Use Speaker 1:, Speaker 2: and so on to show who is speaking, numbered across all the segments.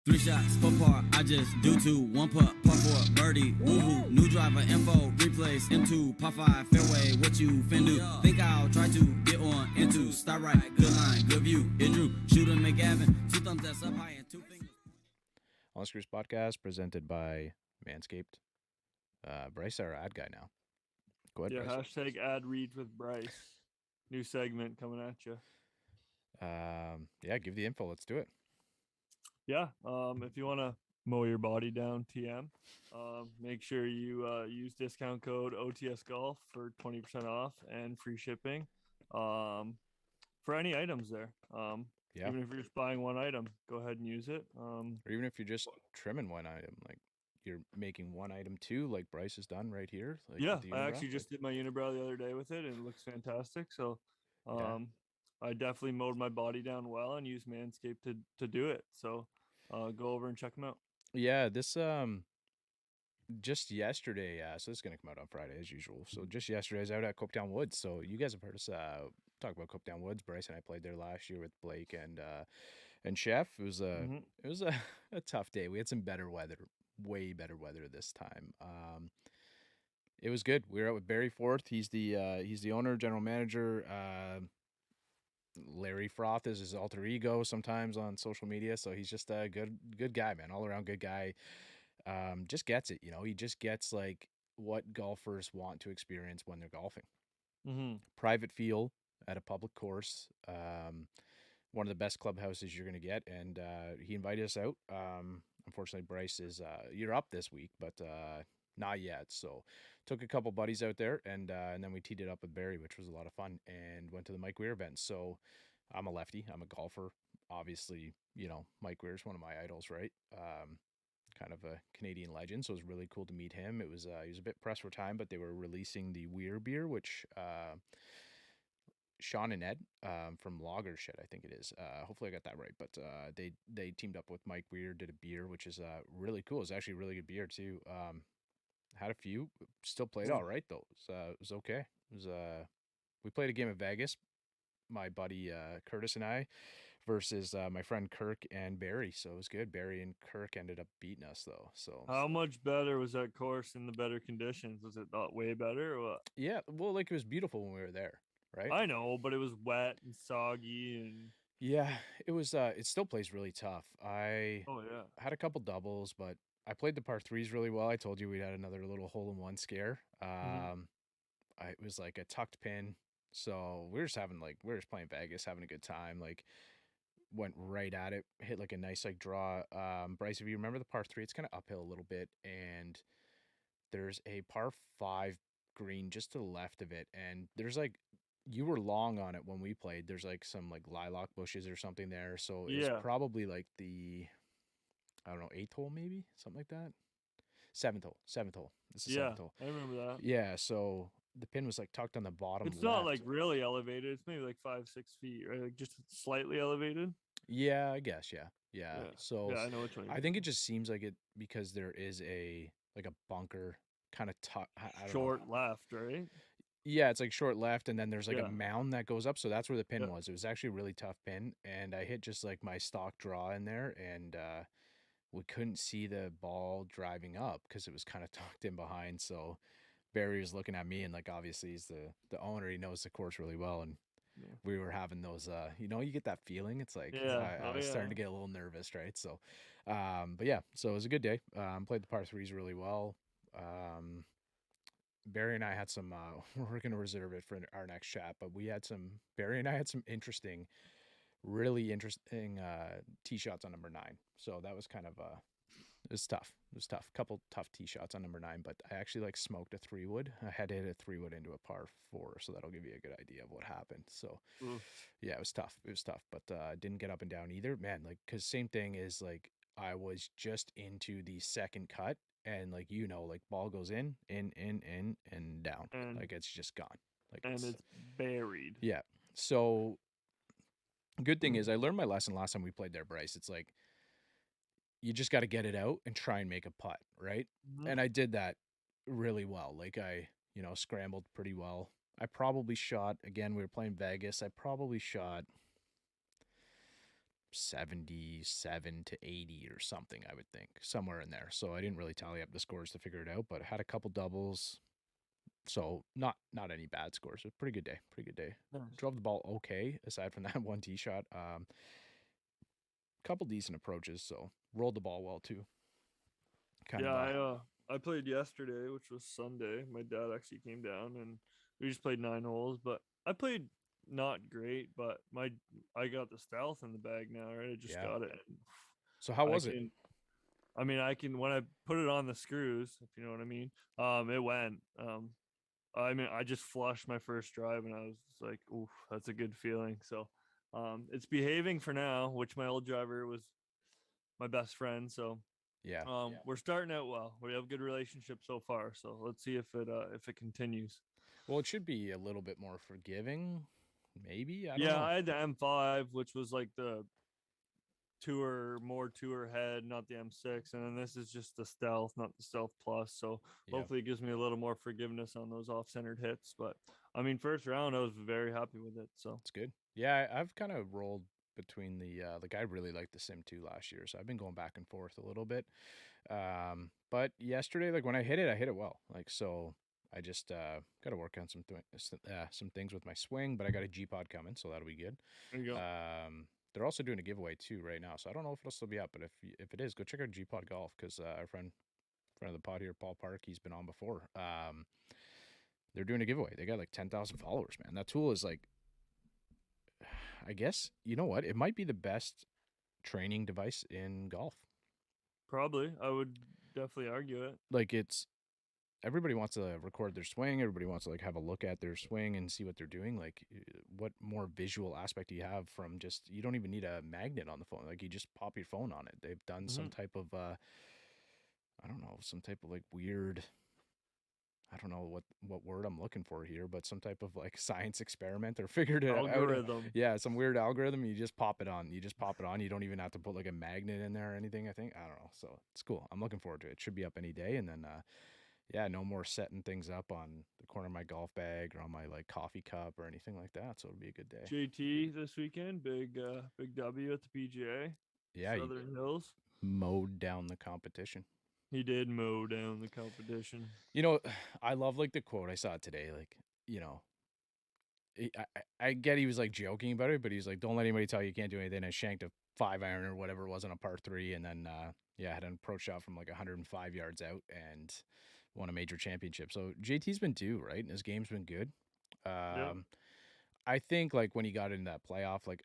Speaker 1: 3 shots, 4 par, I just do 2. 1 putt, par 4, birdie, woohoo. New driver, info, replace, M2, par 5, fairway, what you fin do? Think I'll try to get on into, start right, good line, good view, it drew. Shoot and make Gavin, 2 thumbs that's up high and 2 fingers.
Speaker 2: On the Screws podcast presented by Manscaped. Bryce, our ad guy now. Go ahead,
Speaker 3: Yeah,
Speaker 2: Bryce.
Speaker 3: hashtag ad reads with Bryce. New segment coming at you.
Speaker 2: Yeah, give the info. Let's do it.
Speaker 3: Yeah, if you want to mow your body down, TM, make sure you use discount code OTS Golf for 20% off and free shipping for any items there.
Speaker 2: Yeah.
Speaker 3: Even if you're just buying one item, go ahead and use it.
Speaker 2: Or even if you're just trimming one item, like you're making one item too, like Bryce has done right here. Like
Speaker 3: yeah,
Speaker 2: with the
Speaker 3: I
Speaker 2: unibrow.
Speaker 3: actually just did my unibrow the other day with it, and it looks fantastic. So,
Speaker 2: Yeah.
Speaker 3: I definitely mowed my body down well and used Manscaped to do it. So, go over and check them out.
Speaker 2: Yeah, this just yesterday, so this is gonna come out on Friday as usual. So just yesterday I was out at Copetown Woods. So you guys have heard us talk about Copetown Woods. Bryce and I played there last year with Blake and Chef. It was a tough day. We had some better weather, way better weather this time. It was good. We were out with Barry Forth. He's the owner, general manager. Larry Froth is his alter ego sometimes on social media. So he's just a good guy, man. All around good guy. Just gets it. He just gets like what golfers want to experience when they're golfing. Private feel at a public course. One of the best clubhouses you're going to get. And he invited us out. Unfortunately, Bryce is you're up this week, but not yet. So took a couple buddies out there, and then we teed it up with Barry, which was a lot of fun, and went to the Mike Weir event. So I'm a lefty. I'm a golfer. Obviously, Mike Weir is one of my idols, right? Kind of a Canadian legend, so it was really cool to meet him. It was he was a bit pressed for time, but they were releasing the Weir beer, which Sean and Ed from Lager Shed, I think it is. Hopefully I got that right. But they teamed up with Mike Weir, did a beer, which is really cool. It's actually a really good beer too. Had a few, still played all right though. It was okay. It was we played a game of Vegas, my buddy Curtis and I, versus my friend Kirk and Barry. So it was good. Barry and Kirk ended up beating us though. So
Speaker 3: how much better was that course in the better conditions? Was it not way better or what?
Speaker 2: Yeah, well, like it was beautiful when we were there, right?
Speaker 3: I know, but it was wet and soggy and
Speaker 2: yeah, it was. It still plays really tough. I
Speaker 3: oh yeah,
Speaker 2: had a couple doubles, but I played the par threes really well. I told you we had another little hole-in-one scare. It was like a tucked pin, so we were just playing Vegas, having a good time. Like went right at it, hit like a nice like draw. Bryce, if you remember the par three, it's kind of uphill a little bit, and there's a par five green just to the left of it, and there's like you were long on it when we played. There's like some like lilac bushes or something there, so it's probably like the I don't know, eighth hole maybe, something like that. Seventh hole. This is seventh hole.
Speaker 3: I remember that.
Speaker 2: Yeah, so the pin was like tucked on the bottom.
Speaker 3: It's not like really elevated. It's maybe like 5-6 feet, right? Like just slightly elevated.
Speaker 2: Yeah, I guess. Yeah. So
Speaker 3: yeah, I know which one.
Speaker 2: I think it just seems like it because there is a bunker kind of
Speaker 3: short left, right?
Speaker 2: Yeah, it's like short left, and then there's like a mound that goes up. So that's where the pin was. It was actually a really tough pin, and I hit just like my stock draw in there, and we couldn't see the ball driving up because it was kind of tucked in behind. So Barry was looking at me, and like obviously he's the owner. He knows the course really well, and we were having those. You get that feeling. It's like I was starting to get a little nervous, right? So, but yeah, so it was a good day. Played the par threes really well. Barry and I had some. We're going to reserve it for our next chat, but Barry and I had some really interesting tee shots on number 9. So that was kind of it was tough. Couple tough tee shots on number 9, but I actually like smoked a 3-wood. I had to hit a 3-wood into a par 4, so that'll give you a good idea of what happened. So yeah, it was tough, but didn't get up and down either, man. Like, cause same thing is like I was just into the second cut, and like like ball goes in and down, like it's just gone, like
Speaker 3: and it's buried.
Speaker 2: Yeah, so good thing is I learned my lesson last time we played there, Bryce. It's like you just got to get it out and try and make a putt, right? And I did that really well. Like I, scrambled pretty well. I probably shot, again, we were playing Vegas. I probably shot 77 to 80 or something, I would think, somewhere in there. So I didn't really tally up the scores to figure it out, but had a couple doubles. So not any bad scores. It was a pretty good day. Pretty good day.
Speaker 3: Nice.
Speaker 2: Drove the ball okay, aside from that one tee shot. Couple decent approaches, so rolled the ball well too.
Speaker 3: I played yesterday, which was Sunday. My dad actually came down and we just played 9 holes, but I played not great, but I got the stealth in the bag now, right? I just got it.
Speaker 2: So how was it?
Speaker 3: I can when I put it on the screws, if you know what I mean. It went. I just flushed my first drive and I was like, oof, that's a good feeling. So it's behaving for now, which my old driver was my best friend. So we're starting out well. We have a good relationship so far. So let's see if it continues.
Speaker 2: Well, it should be a little bit more forgiving, maybe. I don't know.
Speaker 3: I had the M5, which was like the more tour head, not the M6, and then this is just the stealth, not the stealth plus. So hopefully it gives me a little more forgiveness on those off-centered hits. But I mean, first round I was very happy with it. So
Speaker 2: it's good. Yeah, I've kind of rolled between the I really liked the Sim 2 last year, so I've been going back and forth a little bit. But yesterday, like when I hit it well. Like so, I just got to work on some things with my swing, but I got a G pod coming, so that'll be good.
Speaker 3: There you go.
Speaker 2: They're also doing a giveaway too right now, so I don't know if it'll still be up, but if it is, go check out G Pod Golf because our friend of the pod here, Paul Park, he's been on before. They're doing a giveaway. They got like 10,000 followers, man. That tool is like, I guess you know what? It might be the best training device in golf.
Speaker 3: Probably, I would definitely argue it.
Speaker 2: Like everybody wants to record their swing. Everybody wants to like have a look at their swing and see what they're doing. Like what more visual aspect do you have from just, you don't even need a magnet on the phone. Like you just pop your phone on it. They've done some type of, I don't know, some type of like weird, I don't know what word I'm looking for here, but some type of like science experiment or figured it
Speaker 3: algorithm.
Speaker 2: out. Yeah. Some weird algorithm. You just pop it on. You don't even have to put like a magnet in there or anything. I think, I don't know. So it's cool. I'm looking forward to it. It should be up any day. And then, no more setting things up on the corner of my golf bag or on my like coffee cup or anything like that. So it'll be a good day.
Speaker 3: JT this weekend, big W at the PGA.
Speaker 2: Yeah,
Speaker 3: Southern Hills
Speaker 2: mowed down the competition.
Speaker 3: He did mow down the competition.
Speaker 2: You know, I love like the quote I saw today. Like, you know, I get he was like joking about it, but he's like, "Don't let anybody tell you can't do anything." I shanked a 5-iron or whatever it was on a par 3, and then had an approach shot from like 105 yards out and won a major championship. So JT's been due, right? And his game's been good. I think like when he got into that playoff, like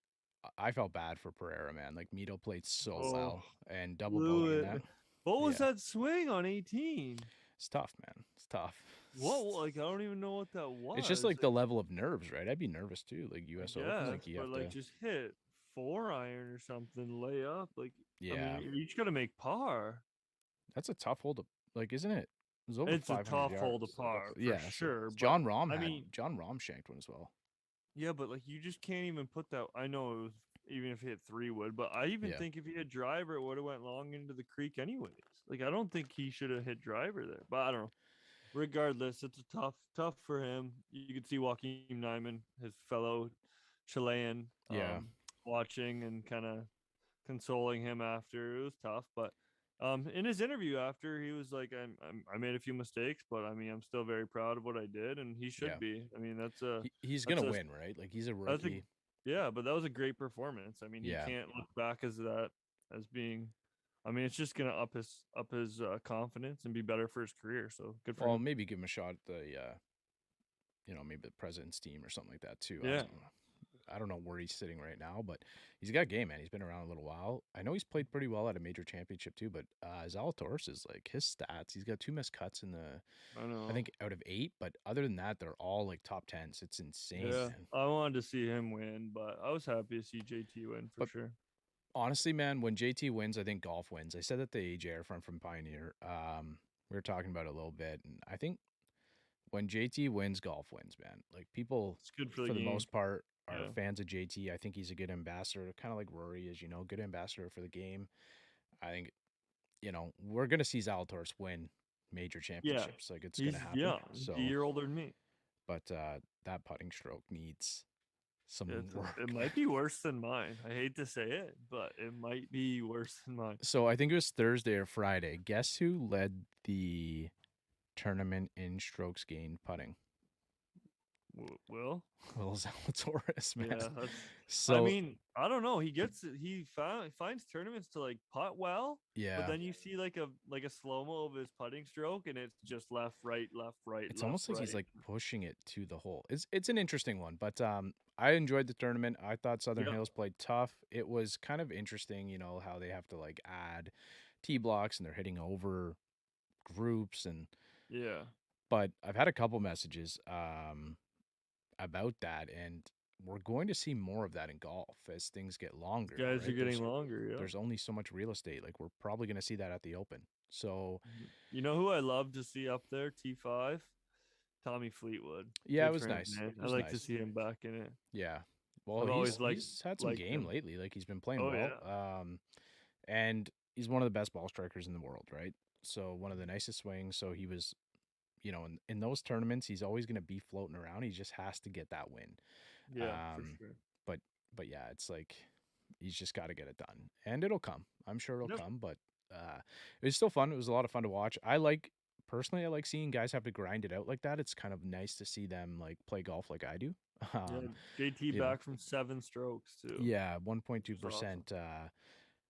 Speaker 2: I felt bad for Pereira, man. Like Mito played so well and double bogey that.
Speaker 3: What was that swing on 18?
Speaker 2: It's tough, man. It's tough.
Speaker 3: What? Like I don't even know what that was.
Speaker 2: It's just like the level of nerves, right? I'd be nervous too. Like U.S. Open, like you have to
Speaker 3: just hit 4-iron or something, lay up. Like I mean, you just gotta make par.
Speaker 2: That's a tough hole to like, isn't it?
Speaker 3: It's a tough hole to par, for sure.
Speaker 2: So John Rahm John Rahm shanked one as well.
Speaker 3: Yeah, but like you just can't even put that. I know it was even if he hit 3 wood, but I even think if he had driver, it would have went long into the creek anyways. Like I don't think he should have hit driver there, but I don't know. Regardless, it's a tough for him. You could see Joaquin Nyman, his fellow Chilean, watching and kind of consoling him after. It was tough, but in his interview after, he was like, I made a few mistakes, but I mean, I'm still very proud of what I did, and he should be. I mean,
Speaker 2: he's gonna win, right? Like he's a rookie.
Speaker 3: But that was a great performance. I mean, you can't look back as being. I mean, it's just gonna up his confidence and be better for his career. So good for him.
Speaker 2: Well, maybe give him a shot at the, maybe the president's team or something like that too.
Speaker 3: Yeah.
Speaker 2: I don't know where he's sitting right now, but he's got game, man. He's been around a little while. I know he's played pretty well at a major championship too, but Zalatoris is like his stats. He's got 2 missed cuts in I think out of 8, but other than that, they're all like top 10s. It's insane.
Speaker 3: Yeah,
Speaker 2: man.
Speaker 3: I wanted to see him win, but I was happy to see JT win for sure.
Speaker 2: Honestly, man, when JT wins, I think golf wins. I said that the AJ, our friend from Pioneer, we were talking about it a little bit, and I think when JT wins, golf wins, man. Like people,
Speaker 3: it's good for
Speaker 2: the most part, are fans of JT. I think he's a good ambassador, kind of like Rory is, good ambassador for the game. I think, we're gonna see Zalatoris win major championships. Like it's gonna happen.
Speaker 3: He's a year older than me.
Speaker 2: But that putting stroke needs
Speaker 3: It might be worse than mine. I hate to say it, but it might be worse than mine.
Speaker 2: So I think it was Thursday or Friday. Guess who led the tournament in strokes gained putting?
Speaker 3: Will?
Speaker 2: Will Zalatoris, man.
Speaker 3: Yeah,
Speaker 2: So
Speaker 3: I mean, I don't know. He finds tournaments to like putt well,
Speaker 2: yeah,
Speaker 3: but then you see like a slow mo of his putting stroke, and it's just left, right, left, right.
Speaker 2: it's
Speaker 3: left,
Speaker 2: almost like
Speaker 3: right.
Speaker 2: he's like pushing it to the hole. It's an interesting one, but I enjoyed the tournament. I thought Southern
Speaker 3: Yeah.
Speaker 2: Hills played tough. It was kind of interesting, you know, how they have to like add tee blocks and they're hitting over groups and
Speaker 3: Yeah.
Speaker 2: but I've had a couple messages about that and we're going to see more of that in golf as things get longer.
Speaker 3: Guys are
Speaker 2: Right?
Speaker 3: getting longer. Yeah.
Speaker 2: There's only so much real estate. Like we're probably going to see that at the Open. So
Speaker 3: You know who I love to see up there? T5, Tommy Fleetwood.
Speaker 2: yeah, it
Speaker 3: Big
Speaker 2: was
Speaker 3: fan,
Speaker 2: nice.
Speaker 3: man.
Speaker 2: It
Speaker 3: I
Speaker 2: was
Speaker 3: like to
Speaker 2: nice.
Speaker 3: see him back in it.
Speaker 2: Yeah. Well,
Speaker 3: I've always
Speaker 2: he's had some
Speaker 3: liked
Speaker 2: game
Speaker 3: him.
Speaker 2: lately. Like he's been playing
Speaker 3: Oh
Speaker 2: well.
Speaker 3: yeah.
Speaker 2: And he's one of the best ball strikers in the world, right? So one of the nicest swings. So he was, you know, in those tournaments, he's always going to be floating around. He just has to get that win.
Speaker 3: Yeah, for
Speaker 2: Um,
Speaker 3: sure.
Speaker 2: but yeah, it's like he's just got to get it done, and it'll come. I'm sure it'll
Speaker 3: Yep.
Speaker 2: come. But it was still fun. It was a lot of fun to watch. I like seeing guys have to grind it out like that. It's kind of nice to see them like play golf like I do.
Speaker 3: Yeah, JT
Speaker 2: you know,
Speaker 3: back from 7 strokes too.
Speaker 2: yeah,
Speaker 3: It's awesome.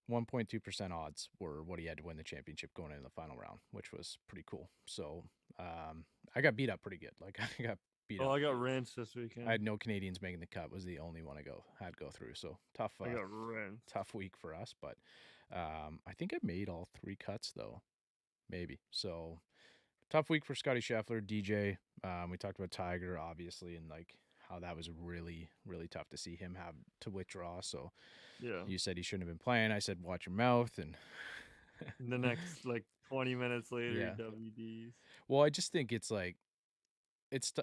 Speaker 2: 1.2% odds were what he had to win the championship going into the final round, which was pretty cool. So I got beat up pretty good. Like I got beat
Speaker 3: Oh,
Speaker 2: up.
Speaker 3: I got rinsed this weekend.
Speaker 2: I had no Canadians making the cut. Was the only one I had to go through. So tough.
Speaker 3: I got rinsed.
Speaker 2: Tough week for us. But I think I made all 3 cuts though, maybe. So tough week for Scotty Scheffler, DJ. We talked about Tiger, obviously, and like how that was really, really tough to see him have to withdraw. So
Speaker 3: Yeah.
Speaker 2: you said he shouldn't have been playing. I said, watch your mouth. And
Speaker 3: The next like 20 minutes later,
Speaker 2: Yeah.
Speaker 3: WDs.
Speaker 2: well, I just think it's like, it's,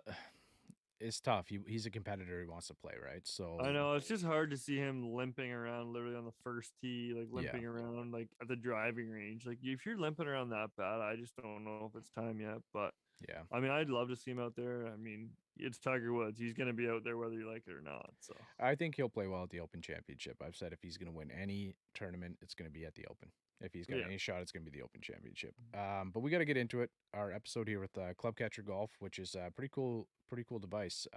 Speaker 2: it's tough. He's a competitor. He wants to play, right? So
Speaker 3: I know it's just hard to see him limping around literally on the first tee, like
Speaker 2: Yeah.
Speaker 3: limping around like at the driving range. Like if you're limping around that bad, I just don't know if it's time yet. But
Speaker 2: yeah.
Speaker 3: I mean, I'd love to see him out there. I mean, it's Tiger Woods. He's gonna be out there whether you like it or not. So
Speaker 2: I think he'll play well at the Open Championship. I've said if he's going to win any tournament, it's going to be at the Open. If he's got
Speaker 3: Yeah.
Speaker 2: any shot, it's going to be the Open Championship. But we got to get into it. Our episode here with Club Catcher Golf, which is a pretty cool device.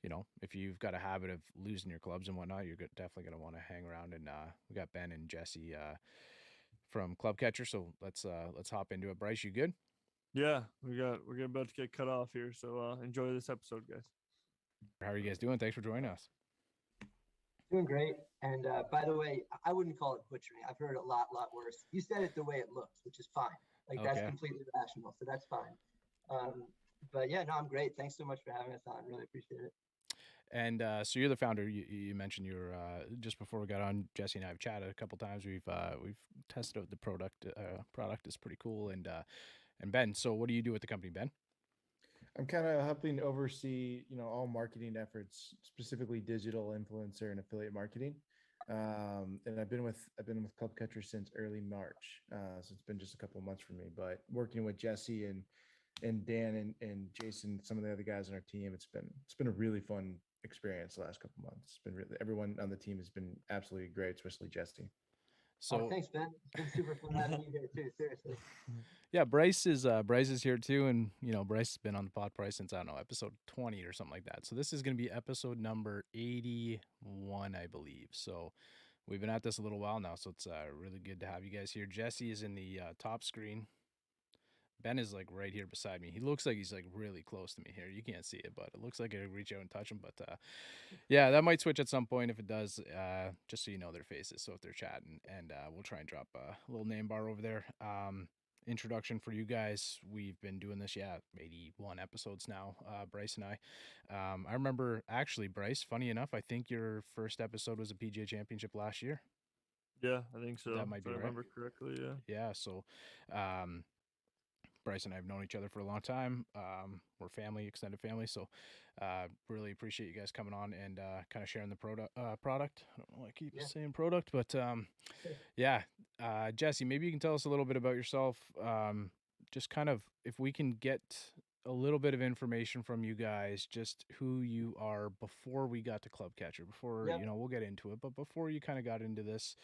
Speaker 2: You know, if you've got a habit of losing your clubs and whatnot, you're definitely going to want to hang around. And we got Ben and Jesse from Club Catcher, so let's hop into it. Bryce, you good?
Speaker 3: yeah, we're about to get cut off here. So enjoy this episode, guys.
Speaker 2: How are you guys doing? Thanks for joining us.
Speaker 4: Doing great. And by the way, I wouldn't call it butchering. I've heard a lot worse. You said it the way it looks, which is fine. Like that's
Speaker 2: Okay.
Speaker 4: completely rational, so that's fine. But yeah, no, I'm great. Thanks so much for having us on. Really appreciate it.
Speaker 2: And so you're the founder. You mentioned you were just before we got on. Jesse and I have chatted a couple times. We've tested out the product. Product is pretty cool. And Ben, so what do you do with the company, Ben?
Speaker 5: I'm kind of helping oversee, all marketing efforts, specifically digital influencer and affiliate marketing. And I've been with Club Catcher since early March. So it's been just a couple of months for me, but working with Jesse and Dan and Jason, some of the other guys on our team, it's been a really fun experience the last couple of months. It's been really, everyone on the team has been absolutely great, especially Jesse.
Speaker 2: So
Speaker 4: thanks, Ben. It's been super fun having you here too. Seriously.
Speaker 2: yeah, Bryce is here too, and Bryce has been on the pod probably since I don't know episode 20 or something like that. So this is going to be episode number 81, I believe. So we've been at this a little while now, so it's really good to have you guys here. Jesse is in the top screen. Ben is like right here beside me. He looks like he's like really close to me here. You can't see it, but it looks like I could reach out and touch him. But yeah, that might switch at some point. If it does, just so you know their faces. So if they're chatting, and we'll try and drop a little name bar over there. Introduction for you guys. We've been doing this, 81 episodes now, Bryce and I. I remember actually, Bryce, funny enough, I think your first episode was a PGA Championship last year.
Speaker 3: Yeah, I think so.
Speaker 2: That might be
Speaker 3: if I
Speaker 2: right.
Speaker 3: remember correctly. Yeah.
Speaker 2: Yeah. So, Bryce and I have known each other for a long time. We're family, extended family. So really appreciate you guys coming on and kind of sharing the product. I don't know why I keep saying product, but yeah. Jesse, maybe you can tell us a little bit about yourself. Just kind of if we can get a little bit of information from you guys, just who you are before we got to Club Catcher. Before
Speaker 4: Yep.
Speaker 2: you know, we'll get into it, but before you kind of got into this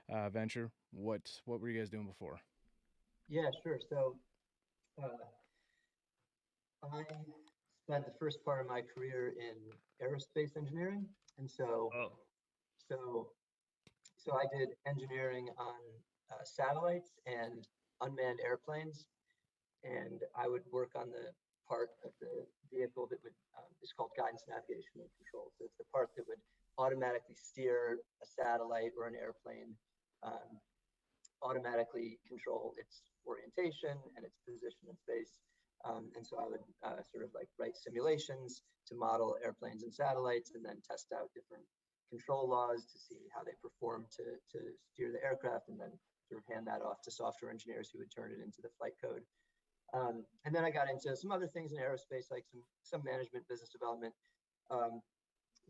Speaker 2: venture, what were you guys doing before?
Speaker 4: Yeah, sure. So uh, I spent the first part of my career in aerospace engineering, and
Speaker 3: Oh,
Speaker 4: so so I did engineering on satellites and unmanned airplanes, and I would work on the part of the vehicle that would is called guidance, navigation, and control. So it's the part that would automatically steer a satellite or an airplane, um, automatically control its orientation and its position in space. And so I would sort of like write simulations to model airplanes and satellites, and then test out different control laws to see how they perform to steer the aircraft, and then sort of hand that off to software engineers who would turn it into the flight code. And then I got into some other things in aerospace, like some management, business development. Um,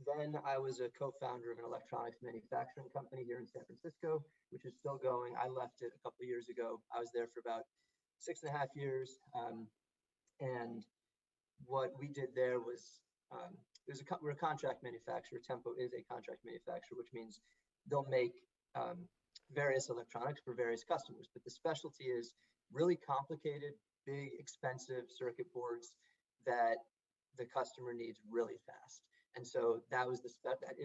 Speaker 4: then I was a co-founder of an electronics manufacturing company here in San Francisco, which is still going. I left it a couple of years ago. I was there for about 6.5 years. And what we did there was, we're a contract manufacturer. Tempo is a contract manufacturer, which means they'll make various electronics for various customers. But the specialty is really complicated, big, expensive circuit boards that the customer needs really fast. And so that is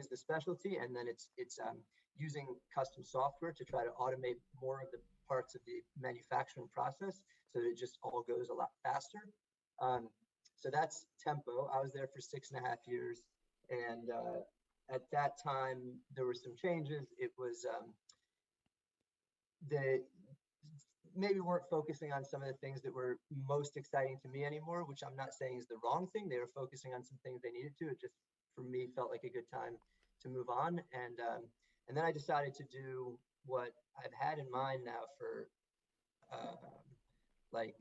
Speaker 4: the specialty. And then it's using custom software to try to automate more of the parts of the manufacturing process, so that it just all goes a lot faster. So that's Tempo. I was there for 6.5 years, and at that time there were some changes. It was the maybe weren't focusing on some of the things that were most exciting to me anymore, which I'm not saying is the wrong thing. They were focusing on some things they needed to. It just, for me, felt like a good time to move on. And then I decided to do what I've had in mind now for like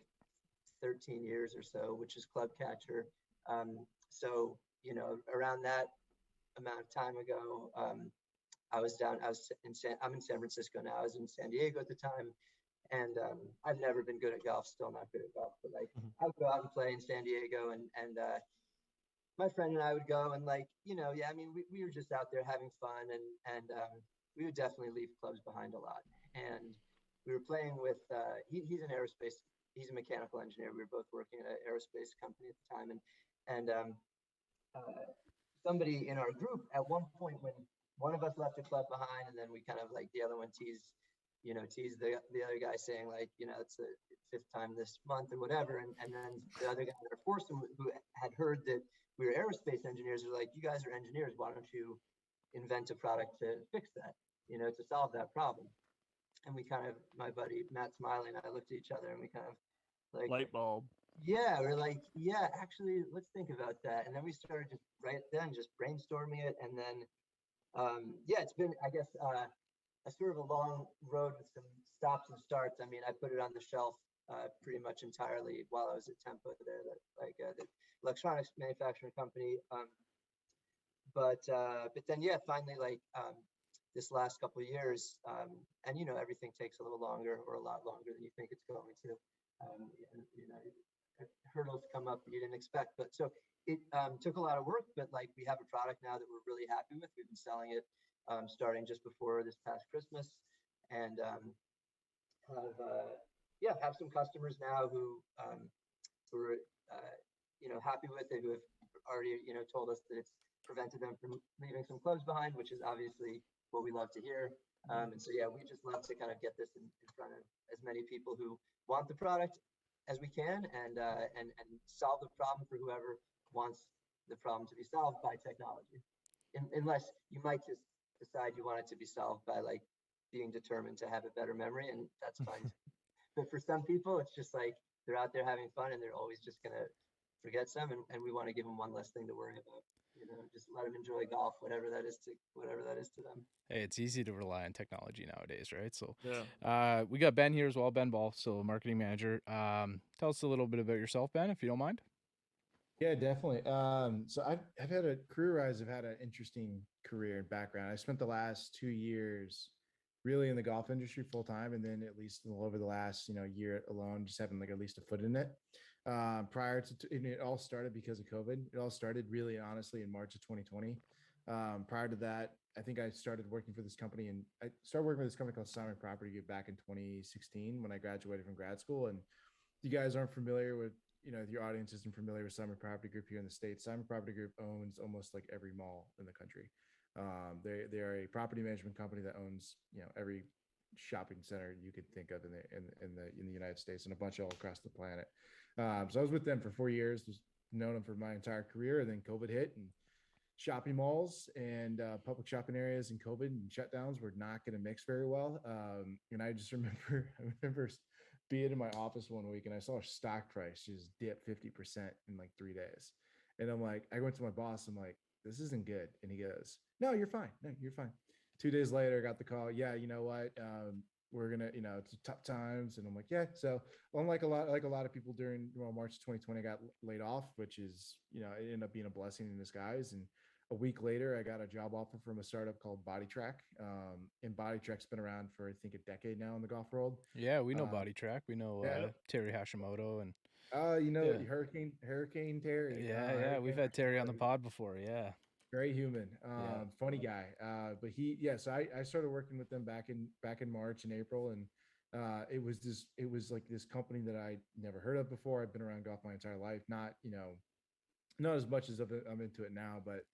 Speaker 4: 13 years or so, which is Club Catcher. So, around that amount of time ago, I'm in San Francisco now. I was in San Diego at the time. And I've never been good at golf, still not good at golf, but like I would go out and play in San Diego, and my friend and I would go, and I mean, we were just out there having fun, and we would definitely leave clubs behind a lot. And we were playing with, he's an aerospace, he's a mechanical engineer. We were both working at an aerospace company at the time. And somebody in our group at one point, when one of us left the club behind, and then we kind of like, the other one teased the other guy, saying like, it's the fifth time this month or whatever. And then the other guy, or foursome, who had heard that we were aerospace engineers, are like, you guys are engineers, why don't you invent a product to fix that, to solve that problem? And we kind of, my buddy Matt Smiley and I looked at each other, and we kind of like,
Speaker 3: light bulb.
Speaker 4: yeah, we're like, yeah, actually, let's think about that. And then we started just right then just brainstorming it. And then it's been, I guess, a sort of a long road with some stops and starts. I mean, I put it on the shelf pretty much entirely while I was at Tempo there, the electronics manufacturing company. But then, yeah, finally, this last couple of years, and everything takes a little longer, or a lot longer than you think it's going to. Hurdles come up that you didn't expect. But so it took a lot of work, but like, we have a product now that we're really happy with. We've been selling it starting just before this past Christmas, and have some customers now who are happy with it, who have already told us that it's prevented them from leaving some clubs behind, which is obviously what we love to hear. And so we just love to kind of get this in front of as many people who want the product as we can, and solve the problem for whoever wants the problem to be solved by technology. Unless you might just decide you want it to be solved by like being determined to have a better memory, and that's fine. But for some people, it's just like they're out there having fun, and they're always just gonna forget some, and we want to give them one less thing to worry about. Just let them enjoy golf, whatever that is to them.
Speaker 2: Hey, it's easy to rely on technology nowadays, right? So
Speaker 3: Yeah.
Speaker 2: we got Ben here as well, Ben Ball, so marketing manager. Tell us a little bit about yourself, Ben, if you don't mind.
Speaker 5: Yeah, definitely. So I've had a career-wise, I've had an interesting career and background. I spent the last 2 years really in the golf industry full time, and then at least over the last year alone, just having like at least a foot in it. Prior to, and it all started because of COVID. It all started really honestly in March of 2020. Prior to that, I think I started working for this company, and I started working with this company called Simon Property Group back in 2016 when I graduated from grad school. And you guys aren't familiar with, if your audience isn't familiar with Simon Property Group here in the States, Simon Property Group owns almost like every mall in the country. They are a property management company that owns, every shopping center you could think of in the United States and a bunch all across the planet. So I was with them for 4 years, was known them for my entire career. And then COVID hit, and shopping malls and public shopping areas and COVID and shutdowns were not going to mix very well. And I just remember being in my office one week and I saw a stock price just dip 50% in like 3 days. And I'm like, I went to my boss, I'm like, this isn't good. And he goes, no, you're fine. No, you're fine. 2 days later, I got the call. Yeah, you know what? We're gonna, it's tough times. And I'm like, yeah. So unlike a lot of people during March 2020, I got laid off, which is, it ended up being a blessing in disguise. And a week later, I got a job offer from a startup called Body Track. And Body Track's been around for, I think, a decade now in the golf world.
Speaker 2: Yeah, we know Body Track. We know Terry Hashimoto and
Speaker 5: yeah. Hurricane Terry.
Speaker 2: Yeah, we've had Terry on the pod before. Yeah.
Speaker 5: Very human, funny guy. But so I started working with them back in March and April. And it was like this company that I never heard of before. I've been around golf my entire life, not as much as I'm into it now, but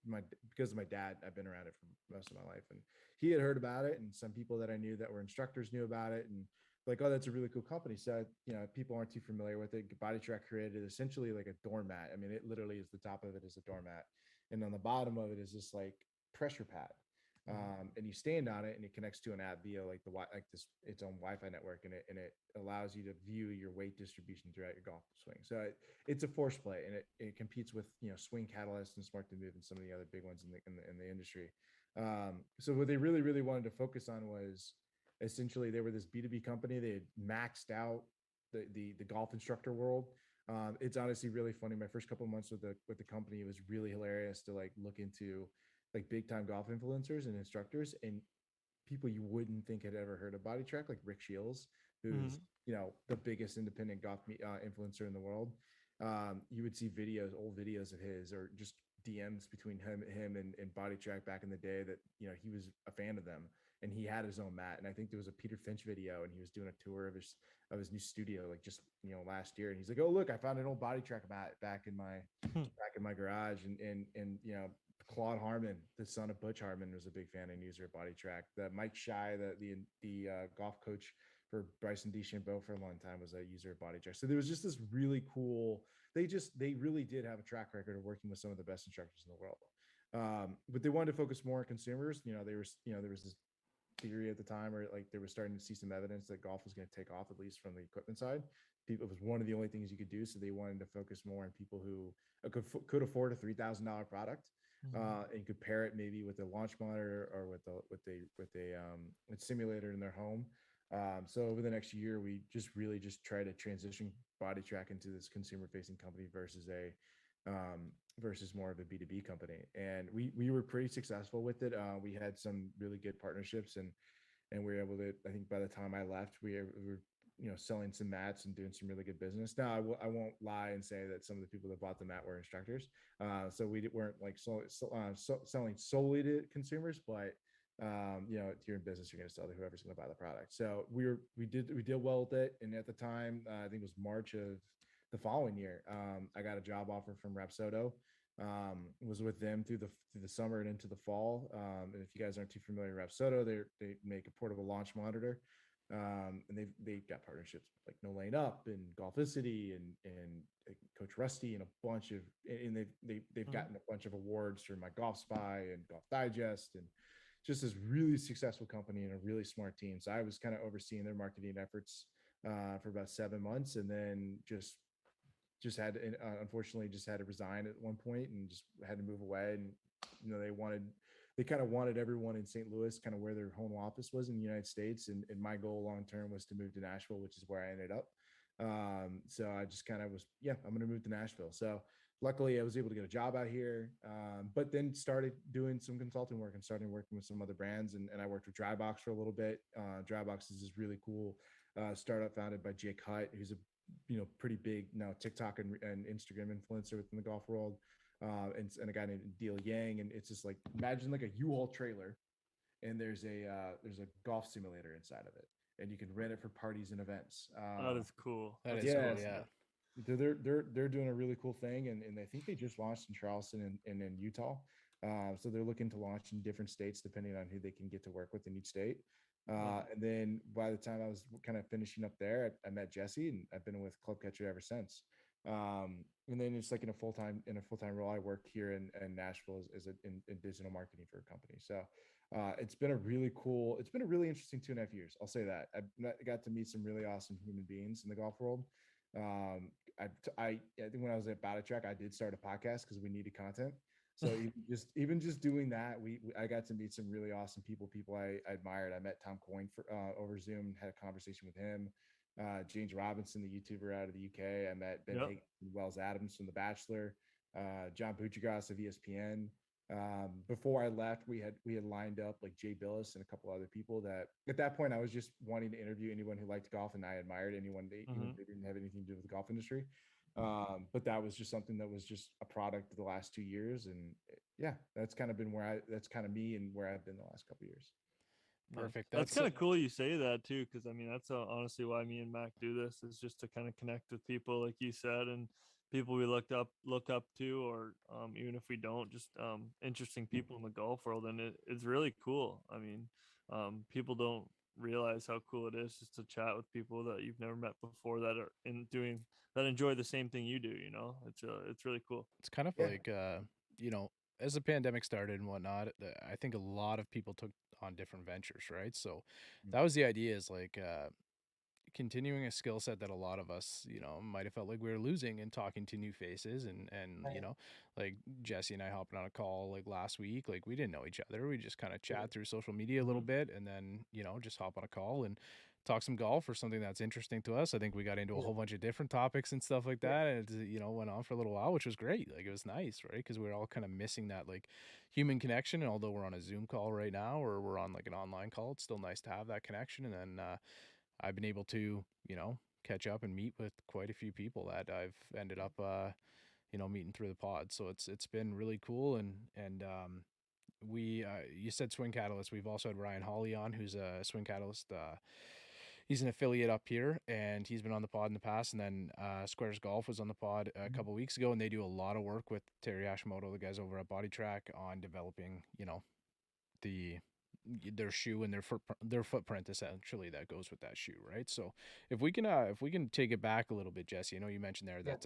Speaker 5: because of my dad, I've been around it for most of my life. And he had heard about it, and some people that I knew that were instructors knew about it, and like, oh, that's a really cool company. So, people aren't too familiar with it. Body Track created essentially like a doormat. I mean, it literally is, the top of it is a doormat. And on the bottom of it is this like pressure pad. And you stand on it and it connects to an app via its own Wi-Fi network. And it allows you to view your weight distribution throughout your golf swing. So it's a force play, and it competes with, Swing Catalyst and Smart to Move and some of the other big ones in the industry. So what they really, really wanted to focus on was, essentially, they were this B2B company. They had maxed out the golf instructor world. It's honestly really funny. My first couple of months with the company, it was really hilarious to like look into like big time golf influencers and instructors and people you wouldn't think had ever heard of Body Track, like Rick Shields, who's the biggest independent golf influencer in the world. You would see old videos of his, or just DMs between him and Body Track back in the day that he was a fan of them. And he had his own mat. And I think there was a Peter Finch video, and he was doing a tour of his new studio, like just last year. And he's like, "Oh, look, I found an old Body Track mat back in my garage." And Claude Harmon, the son of Butch Harmon, was a big fan and user of Body Track. The Mike Shy, the golf coach for Bryson DeChambeau for a long time, was a user of Body Track. So there was just this really cool. They really did have a track record of working with some of the best instructors in the world. But they wanted to focus more on consumers. There was this theory at the time, or like they were starting to see some evidence that golf was going to take off, at least from the equipment side. It was one of the only things you could do, so they wanted to focus more on people who could afford a $3,000 product, and could pair it maybe with a launch monitor or with a simulator in their home. So over the next year, we just try to transition Body Track into this consumer facing company versus more of a B2B company. And we were pretty successful with it. We had some really good partnerships, and we were able to, I think by the time I left, we were selling some mats and doing some really good business. Now I won't lie and say that some of the people that bought the mat were instructors. So we weren't like selling solely to consumers, but if you're in business, you're going to sell to whoever's going to buy the product. So we did well with it. And at the time, I think it was March of the following year, I got a job offer from Rapsodo. Was with them through the summer and into the fall. And if you guys aren't too familiar with Rapsodo, they make a portable launch monitor. And they've got partnerships like No Lane Up and Golficity and Coach Rusty and a bunch of, and they've gotten a bunch of awards through my Golf Spy and Golf Digest, and just this really successful company and a really smart team. So I was kind of overseeing their marketing efforts for about 7 months, and then just had unfortunately just had to resign at one point and just had to move away. And they kind of wanted everyone in St. Louis, kind of where their home office was in the United States. And my goal long term was to move to Nashville, which is where I ended up. So I just kind of was, I'm going to move to Nashville. So luckily I was able to get a job out here, but then started doing some consulting work and started working with some other brands. And I worked with Drybox for a little bit. Drybox is this really cool startup founded by Jake Hutt, who's a pretty big now TikTok and Instagram influencer within the golf world, and a guy named Deal Yang. And it's just like, imagine like a U-Haul trailer, and there's a golf simulator inside of it, and you can rent it for parties and events.
Speaker 3: That is cool.
Speaker 2: That is
Speaker 5: yeah,
Speaker 2: cool.
Speaker 5: so
Speaker 2: Yeah.
Speaker 5: they're doing a really cool thing, and I think they just launched in Charleston and in Utah. So they're looking to launch in different states depending on who they can get to work with in each state. And then by the time I was kind of finishing up there, I met Jesse, and I've been with Club Catcher ever since. And then it's like in a full-time role, I work here in Nashville in digital marketing for a company. So it's been a really interesting 2.5 years. I'll say that. I got to meet some really awesome human beings in the golf world. I think when I was at Battle Track, I did start a podcast because we needed content. So even just doing that, I got to meet some really awesome people I admired. I met Tom Coyne over Zoom, had a conversation with him. James Robinson, the YouTuber out of the UK. I met Ben Higgins and Wells Adams from The Bachelor. John Buccigross of ESPN. Before I left, we had lined up like Jay Billis and a couple other people that at that point I was just wanting to interview anyone who liked golf, and I admired anyone even if they didn't have anything to do with the golf industry. But that was just something that was just a product of the last 2 years. And yeah, that's kind of been that's kind of me and where I've been the last couple of years.
Speaker 2: Perfect.
Speaker 3: That's kind of cool you say that too, because I mean that's honestly why me and Mac do this, is just to kind of connect with people like you said, and people we look up to, or even if we don't, just interesting people in the golf world. And it's really cool. I mean, people don't realize how cool it is just to chat with people that you've never met before that are that enjoy the same thing you do. It's really cool.
Speaker 2: It's kind of like as the pandemic started and whatnot, I think a lot of people took on different ventures, right? So that was the idea, is like continuing a skill set that a lot of us, might have felt like we were losing, and talking to new faces. And like Jesse and I hopping on a call like last week, like we didn't know each other. We just kind of chat through social media a little bit, and then, just hop on a call and talk some golf or something that's interesting to us. I think we got into a whole bunch of different topics and stuff like that. And it, went on for a little while, which was great. Like it was nice, right? Because we were all kind of missing that like human connection. And although we're on a Zoom call right now, or we're on like an online call, it's still nice to have that connection. And then I've been able to, catch up and meet with quite a few people that I've ended up, meeting through the pod. So it's been really cool. And we, you said Swing Catalyst. We've also had Ryan Hawley on, who's a Swing Catalyst. He's an affiliate up here, and he's been on the pod in the past. And then Squares Golf was on the pod a couple weeks ago, and they do a lot of work with Terry Hashimoto, the guys over at Body Track, on developing, their shoe and their footprint essentially that goes with that shoe, right? So if we can take it back a little bit, Jesse, I know you mentioned there that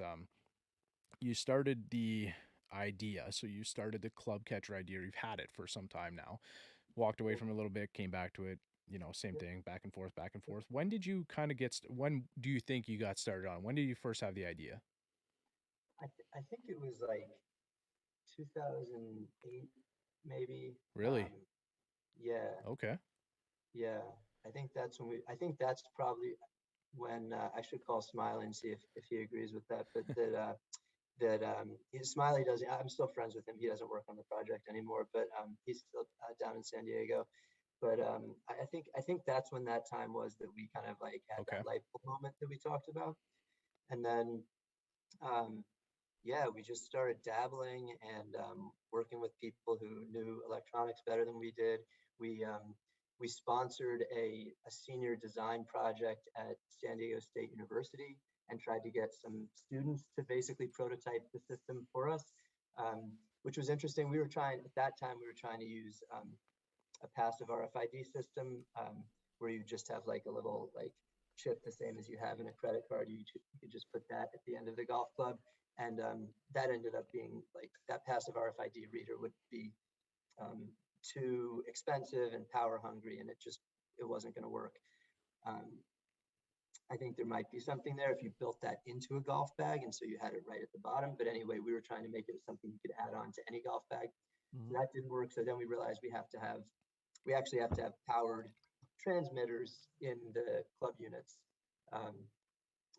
Speaker 2: you started the idea. So you started the Club Catcher idea. You've had it for some time now. Walked away from it a little bit, came back to it. Same thing, back and forth. When did you kind of when do you think you got started on? When did you first have the idea?
Speaker 4: I think it was like 2008, maybe.
Speaker 2: Really?
Speaker 4: Yeah.
Speaker 2: Okay.
Speaker 4: Yeah. I think that's probably when I should call Smiley and see if he agrees with that. But Smiley doesn't. I'm still friends with him. He doesn't work on the project anymore, but he's still down in San Diego. But I think that's when that time was that we kind of like had that light bulb moment that we talked about. And then we just started dabbling and working with people who knew electronics better than we did. We sponsored a senior design project at San Diego State University and tried to get some students to basically prototype the system for us, which was interesting. At that time, we were trying to use a passive RFID system where you just have like a little like chip, the same as you have in a credit card. You could just put that at the end of the golf club. And that ended up being like that passive RFID reader would be too expensive and power hungry, and it wasn't going to work. I think there might be something there if you built that into a golf bag, and so you had it right at the bottom. But anyway, we were trying to make it something you could add on to any golf bag. So that didn't work. So then we realized we actually have to have powered transmitters in the club units,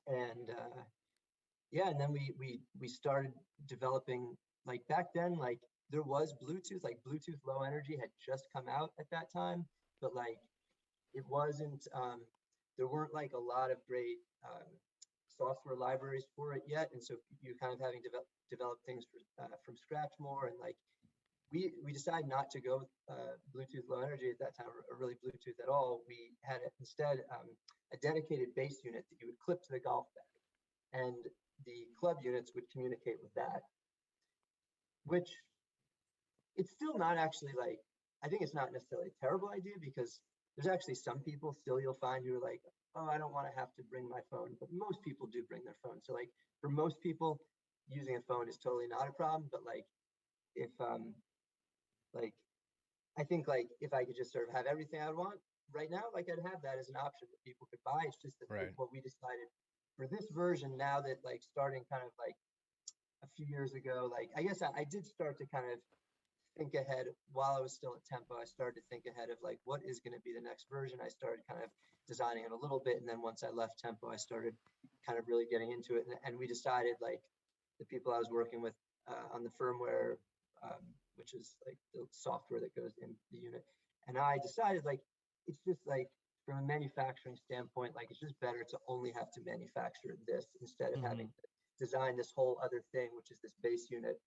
Speaker 4: and yeah, and then we started developing, like back then, like there was Bluetooth, like Bluetooth Low Energy had just come out at that time, but like it wasn't there weren't like a lot of great software libraries for it yet, and so you're kind of having to develop things from scratch more, and like we decided not to go with Bluetooth Low Energy at that time, or really Bluetooth at all. We had instead a dedicated base unit that you would clip to the golf bag, and the club units would communicate with that, which it's still not actually like, I think it's not necessarily a terrible idea, because there's actually some people still you'll find who are like, oh, I don't want to have to bring my phone, but most people do bring their phone. So like for most people, using a phone is totally not a problem. But like if like I think like if I could just sort of have everything I would want right now, like I'd have that as an option that people could buy. It's just that
Speaker 2: Right.
Speaker 4: what we decided for this version, now that like starting kind of like a few years ago, like I guess I did start to kind of think ahead while I was still at Tempo. I started to think ahead of like what is going to be the next version. I started kind of designing it a little bit, and then once I left Tempo, I started kind of really getting into it. And we decided, like the people I was working with on the firmware, which is like the software that goes in the unit, and I decided like it's just like from a manufacturing standpoint, like it's just better to only have to manufacture this instead of having to design this whole other thing, which is this base unit.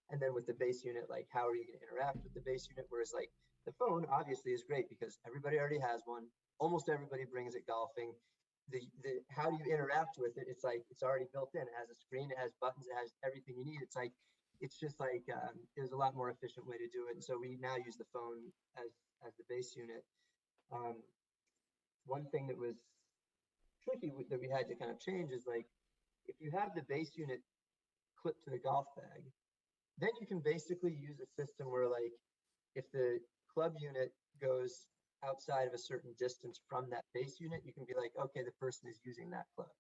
Speaker 4: And then with the base unit, like how are you going to interact with the base unit? Whereas like the phone obviously is great because everybody already has one. Almost everybody brings it golfing. The how do you interact with it? It's like it's already built in. It has a screen, it has buttons, it has everything you need. It's like it's just like there's a lot more efficient way to do it. And so we now use the phone as the base unit. Um, One thing that was tricky that we had to kind of change is like if you have the base unit clipped to the golf bag, then you can basically use a system where like if the club unit goes outside of a certain distance from that base unit, you can be like, okay, the person is using that club.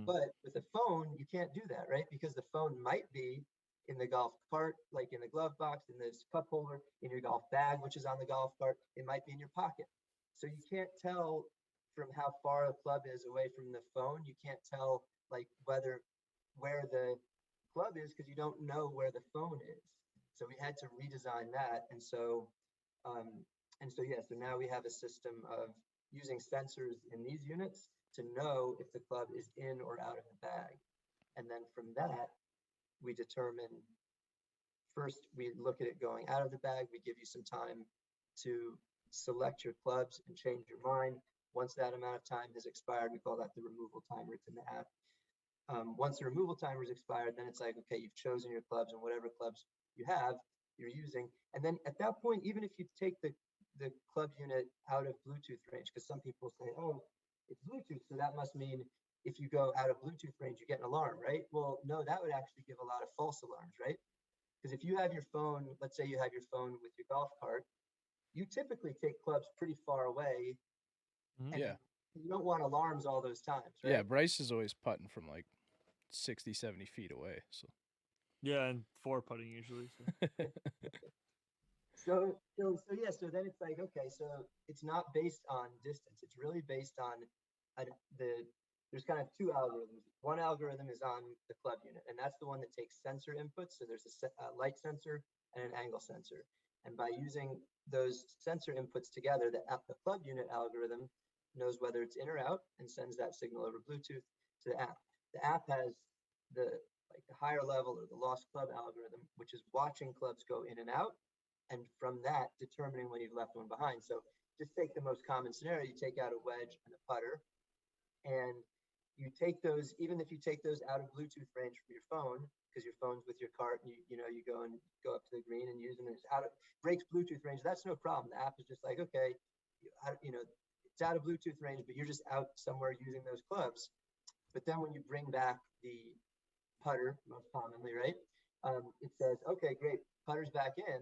Speaker 4: But with a phone, you can't do that, right? Because the phone might be in the golf cart, like in the glove box, in this cup holder, in your golf bag, which is on the golf cart. It might be in your pocket. So you can't tell from how far the club is away from the phone. You can't tell like where the club is because you don't know where the phone is. So we had to redesign that. And so yeah, so now we have a system of using sensors in these units to know if the club is in or out of the bag. And then from that, we determine first, we look at it going out of the bag. We give you some time to select your clubs and change your mind. Once that amount of time has expired, we call that the removal timer. It's in the app. Once the removal timer is expired, then it's like, okay, you've chosen your clubs, and whatever clubs you have, you're using. And then at that point, even if you take the club unit out of Bluetooth range, because some people say, oh, it's Bluetooth, so that must mean if you go out of Bluetooth range, you get an alarm, right? Well, no, that would actually give a lot of false alarms, right? Because if you have your phone, let's say you have your phone with your golf cart, you typically take clubs pretty far away, and
Speaker 2: Yeah.
Speaker 4: you don't want alarms all those times, right?
Speaker 2: Yeah. Bryce is always putting from like 60, 70 feet away. So
Speaker 3: Yeah, and 4 putting usually. So.
Speaker 4: So then it's like, okay, so it's not based on distance. It's really based on there's kind of 2 algorithms. One algorithm is on the club unit, and that's the one that takes sensor inputs. So there's a light sensor and an angle sensor. And by using those sensor inputs together, the club unit algorithm knows whether it's in or out and sends that signal over Bluetooth to the app. The app has the higher level or the lost club algorithm, which is watching clubs go in and out, and from that determining when you've left one behind. So just take the most common scenario. You take out a wedge and a putter, and you take those, even if you take those out of Bluetooth range from your phone, because your phone's with your cart, and you go up to the green and use them, and it's breaks Bluetooth range, that's no problem. The app is just like, okay, it's out of Bluetooth range, but you're just out somewhere using those clubs. But then when you bring back the putter, most commonly, right? It says, okay, great, putter's back in.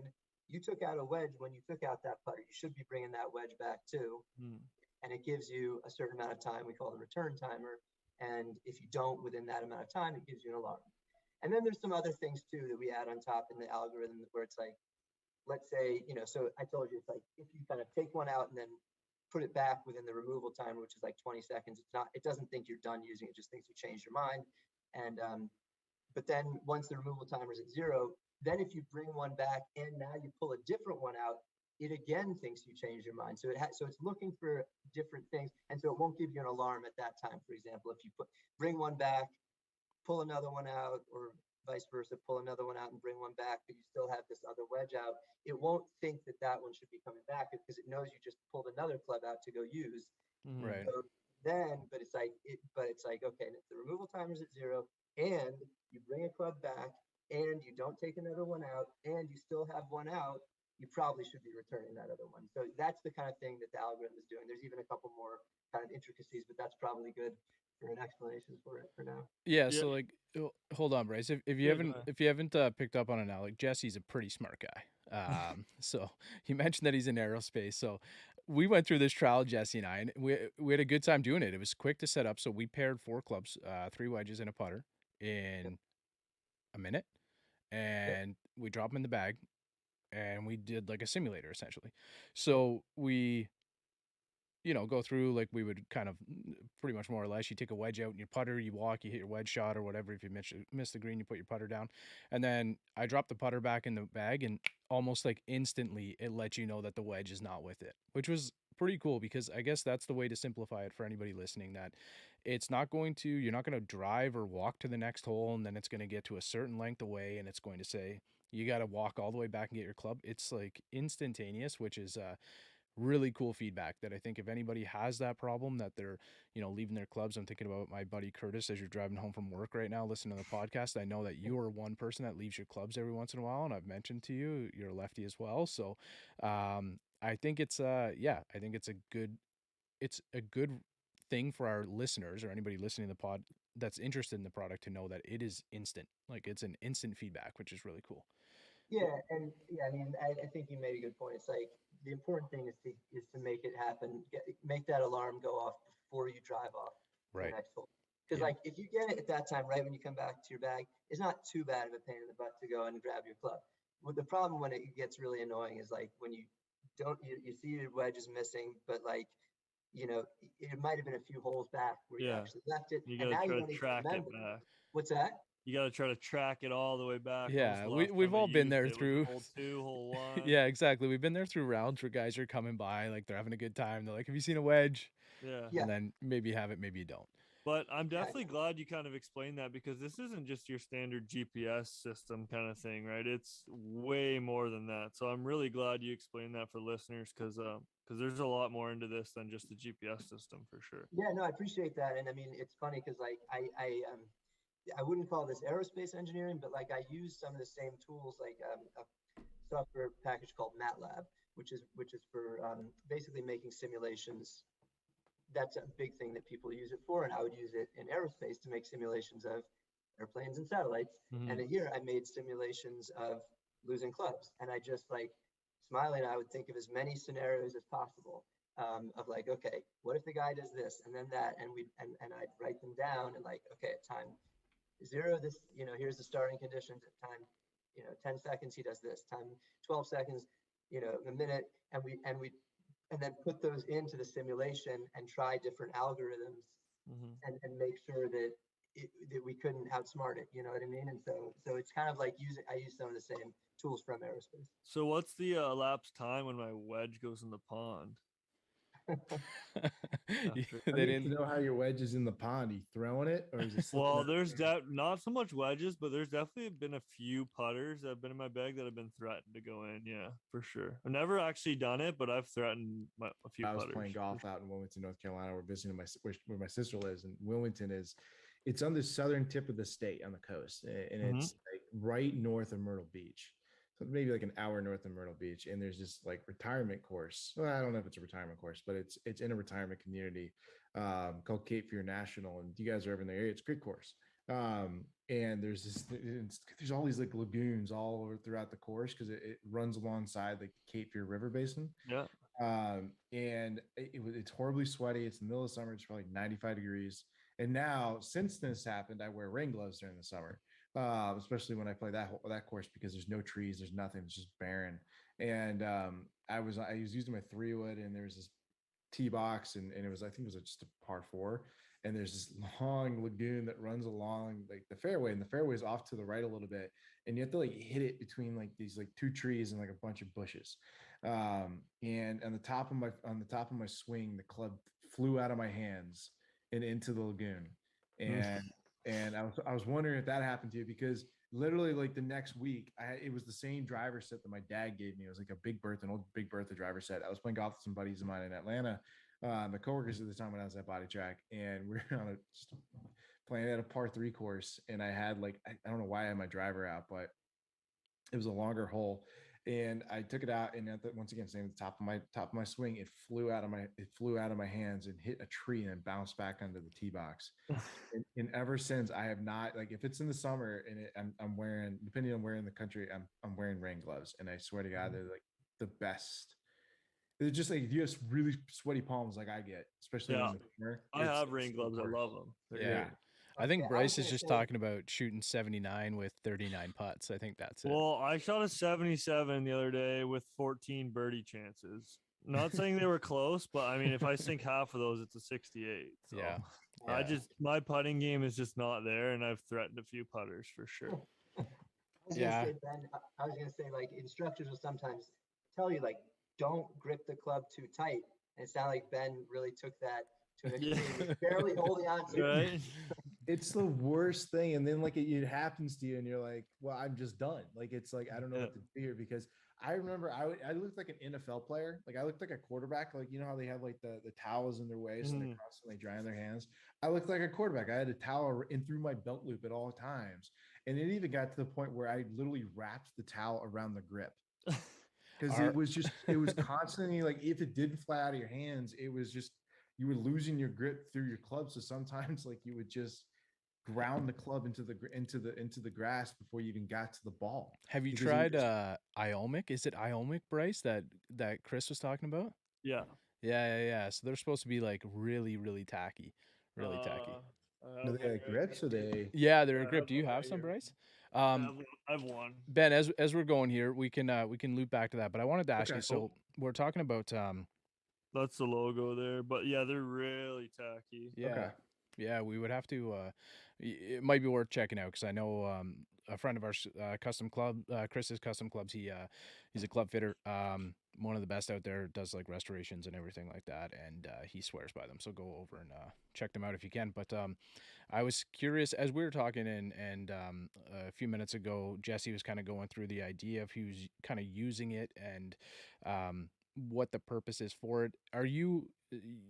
Speaker 4: You took out a wedge when you took out that putter. You should be bringing that wedge back too. And it gives you a certain amount of time. We call the return timer. And if you don't within that amount of time, it gives you an alarm. And then there's some other things too that we add on top in the algorithm where it's like, let's say, so I told you, it's like if you kind of take one out and then put it back within the removal timer, which is like 20 seconds, it doesn't think you're done using it, just thinks you changed your mind. And but then once the removal timer is at 0, then if you bring one back and now you pull a different one out, it again thinks you changed your mind. So so it's looking for different things, and so it won't give you an alarm at that time. For example, if you bring one back, pull another one out, or vice versa, pull another one out and bring one back, but you still have this other wedge out, it won't think that that one should be coming back because it knows you just pulled another club out to go use.
Speaker 2: Right.
Speaker 4: So then, but it's like okay, if the removal timer is at 0 and you bring a club back and you don't take another one out and you still have one out, you probably should be returning that other one. So that's the kind of thing that the algorithm is doing. There's even a couple more kind of intricacies, but that's probably good for an explanation for it for now.
Speaker 2: Yeah,
Speaker 3: Yeah.
Speaker 2: so like hold on, Bryce. If you
Speaker 3: Yeah, go
Speaker 2: haven't picked up on it now, like Jesse's a pretty smart guy. So you mentioned that he's in aerospace. So we went through this trial, Jesse and I, and we had a good time doing it. It was quick to set up. So we paired 4 clubs, 3 wedges and a putter in a minute, and we drop them in the bag, and we did like a simulator essentially. So we go through like we would kind of pretty much more or less. You take a wedge out and you putter, you walk, you hit your wedge shot or whatever. If you miss the green, you put your putter down. And then I drop the putter back in the bag, and almost like instantly it lets you know that the wedge is not with it, which was pretty cool because I guess that's the way to simplify it for anybody listening, that you're not going to drive or walk to the next hole and then it's going to get to a certain length away and it's going to say, you got to walk all the way back and get your club. It's like instantaneous, which is, really cool feedback that I think if anybody has that problem that they're, leaving their clubs. I'm thinking about my buddy Curtis as you're driving home from work right now, listening to the podcast. I know that you are one person that leaves your clubs every once in a while, and I've mentioned to you, you're a lefty as well. So, I think it's I think it's a good thing for our listeners or anybody listening to the pod that's interested in the product to know that it is instant. Like it's an instant feedback, which is really cool.
Speaker 4: Yeah, and yeah, I mean, I think you made a good point. It's like the important thing is to make it happen. Make that alarm go off before you drive off to
Speaker 2: Right.
Speaker 4: the next hole. Because
Speaker 2: Yeah.
Speaker 4: like if you get it at that time, right when you come back to your bag, it's not too bad of a pain in the butt to go and grab your club. Well, the problem when it gets really annoying is like when you don't you see your wedge is missing, but like it might have been a few holes back where you
Speaker 3: Yeah.
Speaker 4: actually left it,
Speaker 3: You
Speaker 4: and
Speaker 3: gotta
Speaker 4: now you
Speaker 3: try
Speaker 4: don't
Speaker 3: to
Speaker 4: even
Speaker 3: track
Speaker 4: remember.
Speaker 3: it back.
Speaker 4: What's that?
Speaker 3: You got to try to track it all the way back.
Speaker 2: Yeah,
Speaker 3: When was the last
Speaker 2: we've
Speaker 3: time I
Speaker 2: all been
Speaker 3: used
Speaker 2: there
Speaker 3: it? Was it
Speaker 2: through
Speaker 3: hole 2, hole 1.
Speaker 2: Yeah, exactly. We've been there through rounds where guys are coming by, like they're having a good time. They're like, "Have you seen a wedge?"
Speaker 3: Yeah.
Speaker 4: Yeah.
Speaker 2: And then maybe you have it, maybe you don't.
Speaker 3: But I'm definitely glad you kind of explained that because this isn't just your standard GPS system kind of thing, right? It's way more than that. So I'm really glad you explained that for listeners because there's a lot more into this than just the GPS system for sure.
Speaker 4: Yeah, no, I appreciate that, and I mean it's funny because like I wouldn't call this aerospace engineering, but like I use some of the same tools, like a software package called MATLAB, which is for basically making simulations. That's a big thing that people use it for, and I would use it in aerospace to make simulations of airplanes and satellites. And here I made simulations of losing clubs, and I just like Smiley and I would think of as many scenarios as possible of like, okay, what if the guy does this and then that, and I'd write them down and like, okay, at time 0, this, here's the starting conditions. At time, 10 seconds, he does this. Time 12 seconds, a minute, and then put those into the simulation and try different algorithms and make sure that that we couldn't outsmart it. You know what I mean? And so it's kind of like I use some of the same tools from aerospace.
Speaker 3: So what's the elapsed time when my wedge goes in the pond?
Speaker 2: They
Speaker 5: I need to
Speaker 2: didn't.
Speaker 5: know how your wedge is in the pond. Are you throwing it or is it slipping
Speaker 3: Well,
Speaker 5: out?
Speaker 3: there's not so much wedges, but there's definitely been a few putters that have been in my bag that have been threatened to go in. Yeah, for sure. I've never actually done it, but I've threatened a few
Speaker 5: I was
Speaker 3: putters.
Speaker 5: playing golf out in Wilmington, North Carolina. We're visiting where my sister lives, and Wilmington it's on the southern tip of the state on the coast, and it's like right north of Myrtle Beach. So maybe like an hour north of Myrtle Beach, and there's this like retirement course. Well, I don't know if it's a retirement course, but it's in a retirement community called Cape Fear National. And you guys are ever in the area, it's a great course. And there's all these like lagoons all over throughout the course because it runs alongside like the Cape Fear River Basin.
Speaker 3: Yeah.
Speaker 5: And it's horribly sweaty. It's the middle of summer. It's probably 95 degrees. And now, since this happened, I wear rain gloves during the summer, especially when I play that course because there's no trees, there's nothing, it's just barren. And I was using my 3-wood, and there was this tee box, and I think it was just a par 4, and there's this long lagoon that runs along like the fairway, and the fairway is off to the right a little bit, and you have to like hit it between like these like two trees and like a bunch of bushes. And on the top of my swing, the club flew out of my hands and into the lagoon. And I was wondering if that happened to you, because literally like the next week, it was the same driver set that my dad gave me. It was like an old Big Bertha driver set. I was playing golf with some buddies of mine in Atlanta, my coworkers at the time when I was at Body Track, and we are on just playing at a par 3 course, and I had like I don't know why I had my driver out, but it was a longer hole, and I took it out, and once again, same at the top of my swing, it flew out of my hands and hit a tree and bounced back onto the tee box. And ever since, I have not, like, if it's in the summer and I'm wearing, depending on where in the country, I'm wearing rain gloves, and I swear to God, they're like the best. They're just like, if you have really sweaty palms like I get, especially
Speaker 3: Yeah.
Speaker 5: in the summer.
Speaker 3: I have
Speaker 5: it's
Speaker 3: rain
Speaker 5: the
Speaker 3: gloves. I
Speaker 5: worst.
Speaker 3: love them. They're
Speaker 2: Yeah.
Speaker 3: great.
Speaker 2: I think
Speaker 4: Okay, I was
Speaker 2: Bryce is
Speaker 4: gonna
Speaker 2: just
Speaker 4: say-
Speaker 2: talking about shooting 79 with 39 putts. I think that's it.
Speaker 3: Well, I shot a 77 the other day with 14 birdie chances. Not saying they were close, but I mean, if I sink half of those, it's a 68. So
Speaker 2: Yeah.
Speaker 3: my putting game is just not there, and I've threatened a few putters for sure.
Speaker 4: I was gonna say, Ben, I was gonna say, like, instructors will sometimes tell you, like, don't grip the club too tight. And it sounded like Ben really took that to an
Speaker 3: Yeah.
Speaker 4: extreme. He was barely holding on to it.
Speaker 3: Right?
Speaker 5: It's the worst thing. And then like it happens to you, and you're like, well, I'm just done. Like, it's like, I don't know what to do here, because I remember I looked like an NFL player. Like, I looked like a quarterback. Like, you know how they have like the towels in their waist and they're constantly drying their hands. I looked like a quarterback. I had a towel in through my belt loop at all times. And it even got to the point where I literally wrapped the towel around the grip. Because it was constantly like, if it didn't fly out of your hands, it was just, you were losing your grip through your club. So sometimes like you would just ground the club into the grass before you even got to the ball.
Speaker 2: Have you
Speaker 5: Because
Speaker 2: tried Iomic? Is it Iomic, Bryce, that Chris was talking about?
Speaker 3: Yeah.
Speaker 2: Yeah. So they're supposed to be like really, really tacky. Really tacky.
Speaker 5: No, they like grips, or they
Speaker 2: Yeah, they're
Speaker 3: I
Speaker 2: a grip.
Speaker 3: have
Speaker 2: Do you
Speaker 3: one
Speaker 2: have
Speaker 3: right
Speaker 2: some,
Speaker 3: here.
Speaker 2: Bryce?
Speaker 3: I've won.
Speaker 2: Ben, as we're going here, we can loop back to that. But I wanted to ask
Speaker 5: Okay.
Speaker 2: you. So we're talking about
Speaker 3: That's the logo there, but yeah, they're really tacky.
Speaker 2: yeah.
Speaker 5: Okay.
Speaker 2: Yeah, we would have to. It might be worth checking out, because I know a friend of ours, custom club, Chris's custom clubs. He's a club fitter, one of the best out there. Does like restorations and everything like that, and he swears by them. So go over and check them out if you can. But I was curious, as we were talking, and a few minutes ago, Jesse was kind of going through the idea of who's kind of using it, and what the purpose is for it. Are you,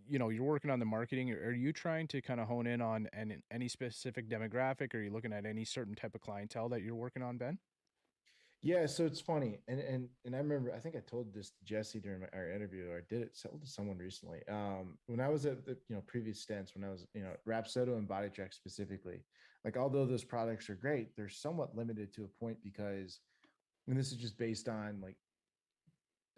Speaker 2: you're working on the marketing, or are you trying to kind of hone in on any specific demographic? Are you looking at any certain type of clientele that you're working on, Ben?
Speaker 5: Yeah, so it's funny, and I remember, I think I told this to Jesse during our interview, or I did it to someone recently. When I was at the previous stints, when I was Rapsodo and Body Track specifically, like, although those products are great, they're somewhat limited to a point, because, and this is just based on like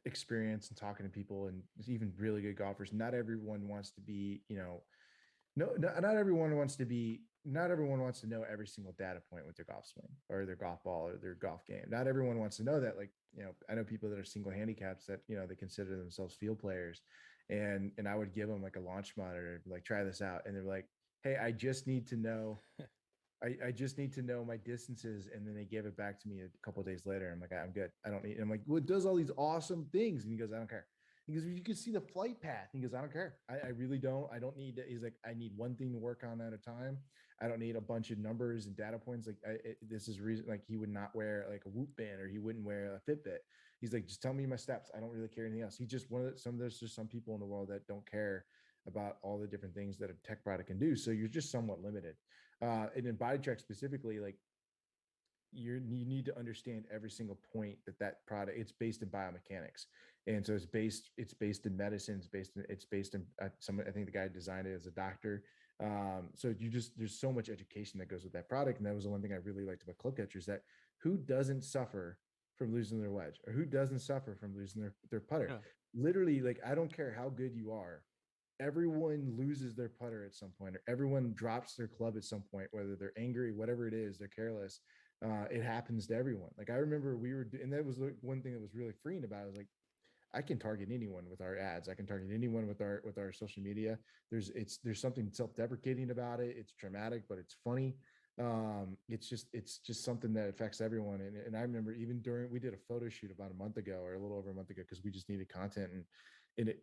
Speaker 5: experience and talking to people and even really good golfers. Not everyone wants to be, not everyone wants to be, not everyone wants to know every single data point with their golf swing or their golf ball or their golf game. Not everyone wants to know that. Like, I know people that are single handicaps that, they consider themselves field players. And I would give them like a launch monitor, like, try this out. And they're like, hey, I just need to know, I just need to know my distances. And then they gave it back to me a couple of days later. I'm like, I'm good. I don't need, I'm like, well, it does all these awesome things. And he goes, I don't care. He goes, you can see the flight path. He goes, I don't care. I really don't. I don't need, he's like, I need one thing to work on at a time. I don't need a bunch of numbers and data points. Like, this is reason, like, he would not wear like a Whoop band, or he wouldn't wear a Fitbit. He's like, just tell me my steps. I don't really care anything else. He just there's just some people in the world that don't care about all the different things that a tech product can do. So you're just somewhat limited. And in Body Track specifically, like, you need to understand every single point that product, it's based in biomechanics. And so it's based in medicine. It's based in I think the guy designed it as a doctor. So there's so much education that goes with that product. And that was the one thing I really liked about club catchers, that who doesn't suffer from losing their wedge, or who doesn't suffer from losing their putter?
Speaker 3: Yeah.
Speaker 5: Literally, like, I don't care how good you are, everyone loses their putter at some point, or everyone drops their club at some point, whether they're angry, whatever it is, they're careless. It happens to everyone. Like, I remember and that was the one thing that was really freeing about it. I was like, I can target anyone with our ads. I can target anyone with our social media. There's something self-deprecating about it. It's dramatic, but it's funny. It's just something that affects everyone. And I remember even during, we did a photo shoot about a month ago or a little over a month ago because we just needed content, and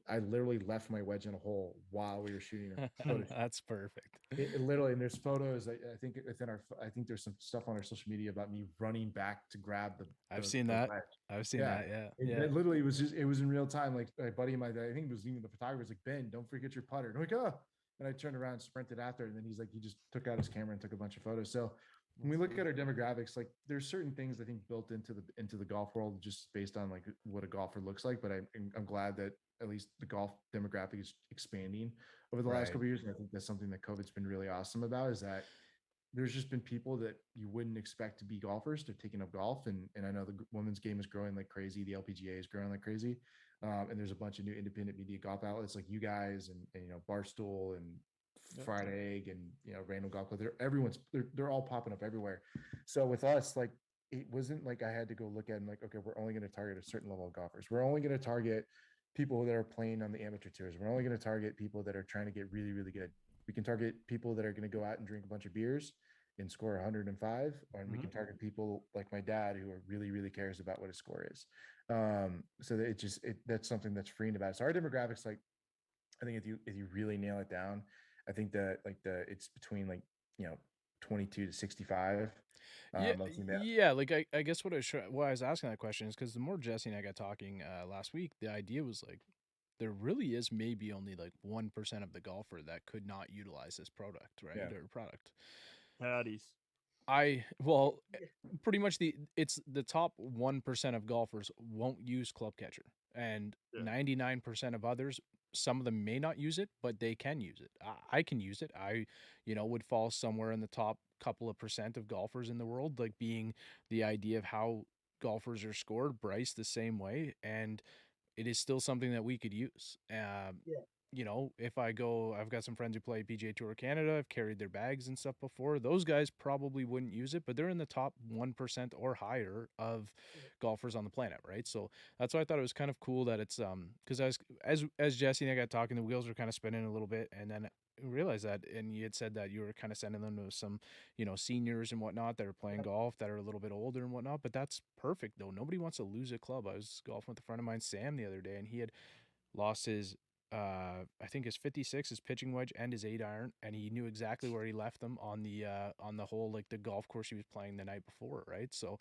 Speaker 5: I literally left my wedge in a hole while we were shooting a photo shoot.
Speaker 2: That's perfect.
Speaker 5: It literally, and there's photos. I think I think there's some stuff on our social media about me running back to grab
Speaker 2: I've
Speaker 5: the,
Speaker 2: seen
Speaker 5: the
Speaker 2: that.
Speaker 5: wedge.
Speaker 2: I've seen
Speaker 5: Yeah.
Speaker 2: that. Yeah.
Speaker 5: It,
Speaker 2: Yeah.
Speaker 5: it literally was just, it was in real time. Like my buddy of mine, I think it was even the photographer, was like, Ben, don't forget your putter. And I'm like, oh, and I turned around and sprinted after, and then he's like, he just took out his camera and took a bunch of photos. So when we look at our demographics, like there's certain things I think built into the golf world just based on like what a golfer looks like. But I'm glad that at least the golf demographic is expanding over the last
Speaker 2: Right.
Speaker 5: couple of years. And I think that's something that COVID's been really awesome about, is that there's just been people that you wouldn't expect to be golfers. They're taking up golf, and I know the women's game is growing like crazy. The LPGA is growing like crazy, and there's a bunch of new independent media golf outlets like you guys and Barstool and
Speaker 3: Yep.
Speaker 5: Fried Egg and Random Golf Club. They're all popping up everywhere. So with us, like it wasn't like I had to go look at and like, okay, we're only going to target a certain level of golfers. We're only going to target people that are playing on the amateur tours. We're only going to target people that are trying to get really, really good. We can target people that are going to go out and drink a bunch of beers and score 105, and we can target people like my dad who really, really cares about what his score is. So that that's something that's freeing about it. So our demographics, like, I think if you really nail it down, I think that like it's between like 22 to 65.
Speaker 2: Yeah,
Speaker 5: Mostly male.
Speaker 2: yeah. Like I guess why I was asking that question is because the more Jesse and I got talking last week, the idea was like there really is maybe only like 1% of the golfer that could not utilize this product, right?
Speaker 5: Yeah.
Speaker 2: Or product.
Speaker 3: Caddies.
Speaker 2: Pretty much it's the top 1% of golfers won't use club catcher, and
Speaker 3: Yeah.
Speaker 2: 99% of others, some of them may not use it, but they can use it. I can use it. I would fall somewhere in the top couple of percent of golfers in the world, like being the idea of how golfers are scored. Bryce the same way, and it is still something that we could use. If I go, I've got some friends who play PGA Tour Canada. I've carried their bags and stuff before. Those guys probably wouldn't use it, but they're in the top 1% or higher of golfers on the planet, right? So that's why I thought it was kind of cool that it's because as Jesse and I got talking, the wheels were kind of spinning a little bit, and then I realized that, and you had said that you were kind of sending them to some seniors and whatnot that are playing golf that are a little bit older and whatnot. But that's perfect though. Nobody wants to lose a club. I was golfing with a friend of mine, Sam, the other day, and he had lost his I think his 56, his pitching wedge, and his 8-iron, and he knew exactly where he left them on the whole, like the golf course he was playing the night before, right? So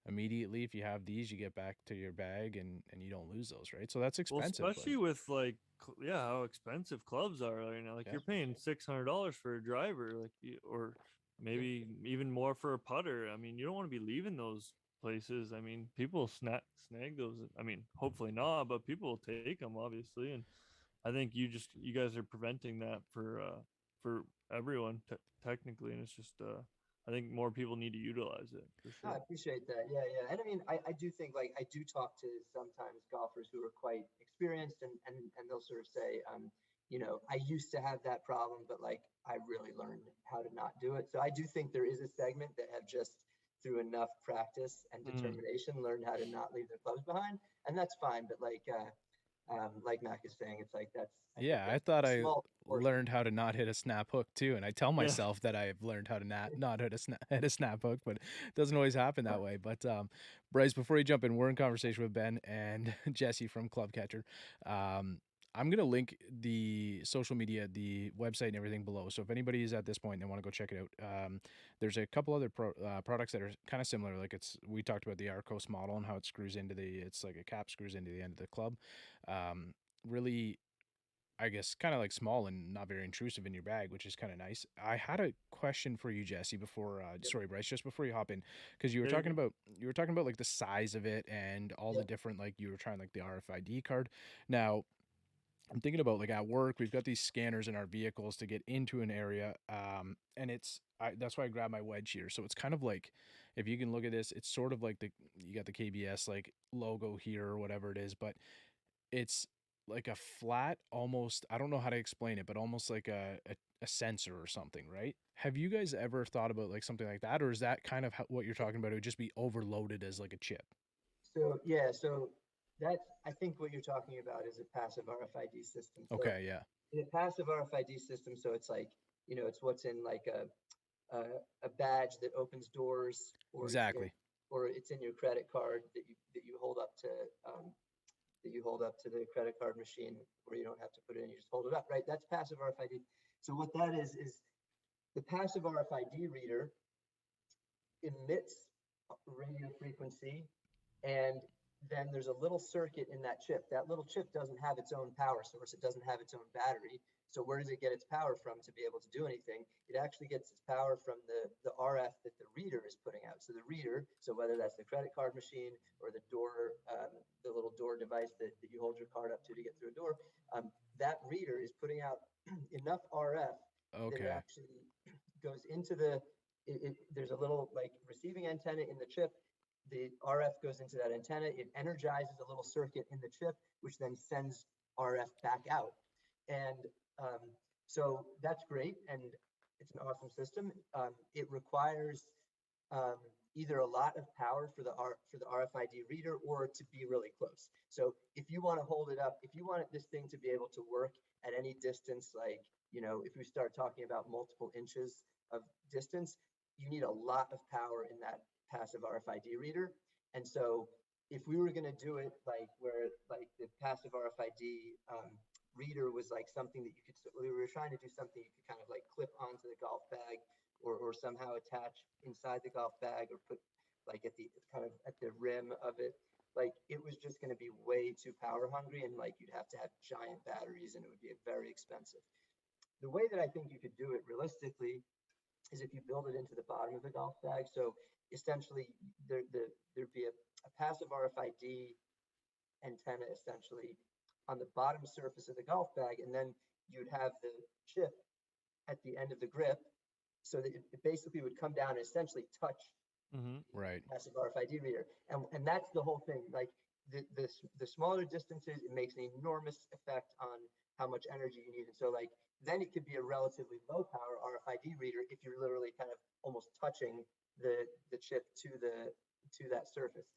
Speaker 2: immediately, if you have these, you get back to your bag and you don't lose those, right? So that's
Speaker 3: Well,
Speaker 2: expensive.
Speaker 3: especially with like how expensive clubs are right now. Like
Speaker 2: Yeah.
Speaker 3: you're paying $600 for a driver, like or maybe even more for a putter. I mean, you don't want to be leaving those places. I mean, people snag those. I mean, hopefully not, but people will take them obviously, and I think you guys are preventing that for everyone technically, and it's just I think more people need to utilize it for
Speaker 4: No, I
Speaker 3: sure.
Speaker 4: appreciate that. Yeah, yeah. And I mean, I do think like I do talk to sometimes golfers who are quite experienced and they'll sort of say, I used to have that problem, but like I really learned how to not do it. So I do think there is a segment that have just through enough practice and determination learned how to not leave their clubs behind. And that's fine. But like Mac is saying, it's like
Speaker 2: Yeah, I
Speaker 4: that's
Speaker 2: thought
Speaker 4: a
Speaker 2: I
Speaker 4: small portion.
Speaker 2: learned how to not hit a snap hook too, and I tell myself that I've learned how to not hit a snap hook, but it doesn't always happen that way. But Bryce, before you jump in, we're in conversation with Ben and Jesse from Club Catcher. I'm gonna link the social media, the website, and everything below. So if anybody is at this point and they want to go check it out, there's a couple other products that are kind of similar. Like we talked about the Arcos model and how it screws into it's like a cap screws into the end of the club. Really, I guess, kind of like small and not very intrusive in your bag, which is kind of nice. I had a question for you, Jesse, before sorry, Bryce, just before you hop in, because
Speaker 3: There you go.
Speaker 2: you were talking about like the size of it and all the different, like you were trying like the RFID card. Now I'm thinking about like at work, we've got these scanners in our vehicles to get into an area, and that's why I grabbed my wedge here. So it's kind of like, if you can look at this, it's sort of like you got the KBS like logo here or whatever it is, but it's like a flat, almost, I don't know how to explain it, but almost like a sensor or something, right? Have you guys ever thought about like something like that, or is that kind of what you're talking about? It would just be overloaded as like a chip?
Speaker 4: So yeah, so I think what you're talking about is a passive RFID system. So
Speaker 2: Okay, yeah,
Speaker 4: in a passive RFID system, so it's like, it's what's in like a badge that opens doors,
Speaker 2: exactly.
Speaker 4: or it's in your credit card that you hold up to the credit card machine, where you don't have to put it in, you just hold it up, right? That's passive RFID. So what that is the passive RFID reader emits radio frequency, and then there's a little circuit in that chip. That little chip doesn't have its own power source. It doesn't have its own battery. So where does it get its power from to be able to do anything? It actually gets its power from the RF that the reader is putting out. So the reader, so whether that's the credit card machine or the door, the little door device that you hold your card up to get through a door, that reader is putting out enough RF that it
Speaker 2: Okay,
Speaker 4: actually goes into there's a little like receiving antenna in the chip. The RF goes into that antenna. It energizes a little circuit in the chip, which then sends RF back out. And so that's great, and it's an awesome system. It requires either a lot of power for the RFID reader, or to be really close. So if you want to hold it up, if you want this thing to be able to work at any distance, like, if we start talking about multiple inches of distance, you need a lot of power in that passive RFID reader. And so if we were going to do it like where like the passive RFID reader was like something that we were trying to do something you could kind of like clip onto the golf bag, or somehow attach inside the golf bag, or put like at the kind of at the rim of it, like it was just going to be way too power hungry, and like you'd have to have giant batteries, and it would be very expensive. The way that I think you could do it realistically is if you build it into the bottom of the golf bag. So essentially there'd be a passive RFID antenna essentially on the bottom surface of the golf bag, and then you'd have the chip at the end of the grip, so that it basically would come down and essentially touch
Speaker 2: right.
Speaker 4: passive RFID reader. And that's the whole thing. Like the smaller distances, it makes an enormous effect on how much energy you need. And so like, then it could be a relatively low power RFID reader if you're literally kind of almost touching the chip to that surface.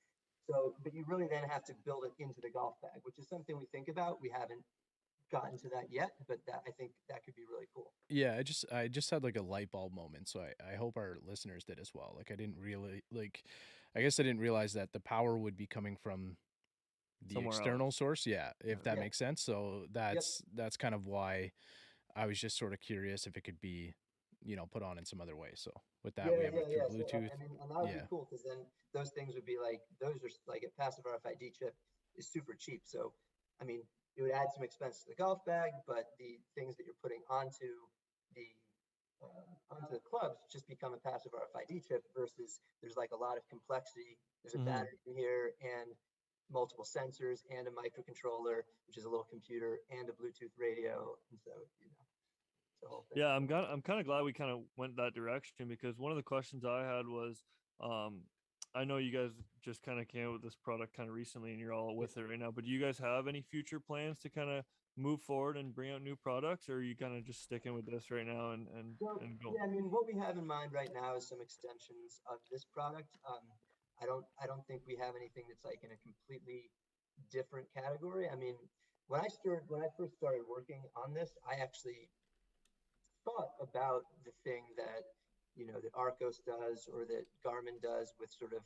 Speaker 4: So, but you really then have to build it into the golf bag, which is something we think about. We haven't gotten to that yet, but I think that could be really cool.
Speaker 2: Yeah, I just had like a light bulb moment, so I hope our listeners did as well. Like I didn't really like, I guess I didn't realize that the power would be coming from the
Speaker 3: Somewhere
Speaker 2: external
Speaker 3: else.
Speaker 2: source. Yeah, if that
Speaker 4: Yeah.
Speaker 2: makes sense. So
Speaker 4: Yep.
Speaker 2: that's kind of why I was just sort of curious if it could be, put on in some other way. So with that, we have it through
Speaker 4: Yeah. So
Speaker 2: Bluetooth.
Speaker 4: I mean, and that would be
Speaker 2: Yeah.
Speaker 4: cool, because then those things would be like, those are like a passive RFID chip is super cheap. So I mean, it would add some expense to the golf bag, but the things that you're putting the onto the clubs just become a passive RFID chip, versus there's like a lot of complexity. There's a
Speaker 3: Mhm.
Speaker 4: battery in here, and multiple sensors, and a microcontroller, which is a little computer, and a Bluetooth radio. And so, it's the whole thing.
Speaker 3: Yeah, I'm kind of glad we kind of went that direction, because one of the questions I had was, um, I know you guys just kind of came out with this product kind of recently, and you're all with it right now. But do you guys have any future plans to kind of move forward and bring out new products, or are you kind of just sticking with this right now
Speaker 4: So
Speaker 3: and go?
Speaker 4: yeah, I mean, what we have in mind right now is some extensions of this product. I don't think we have anything that's like in a completely different category. I mean, when I first started working on this, I actually thought about the thing that that Arcos does, or that Garmin does, with sort of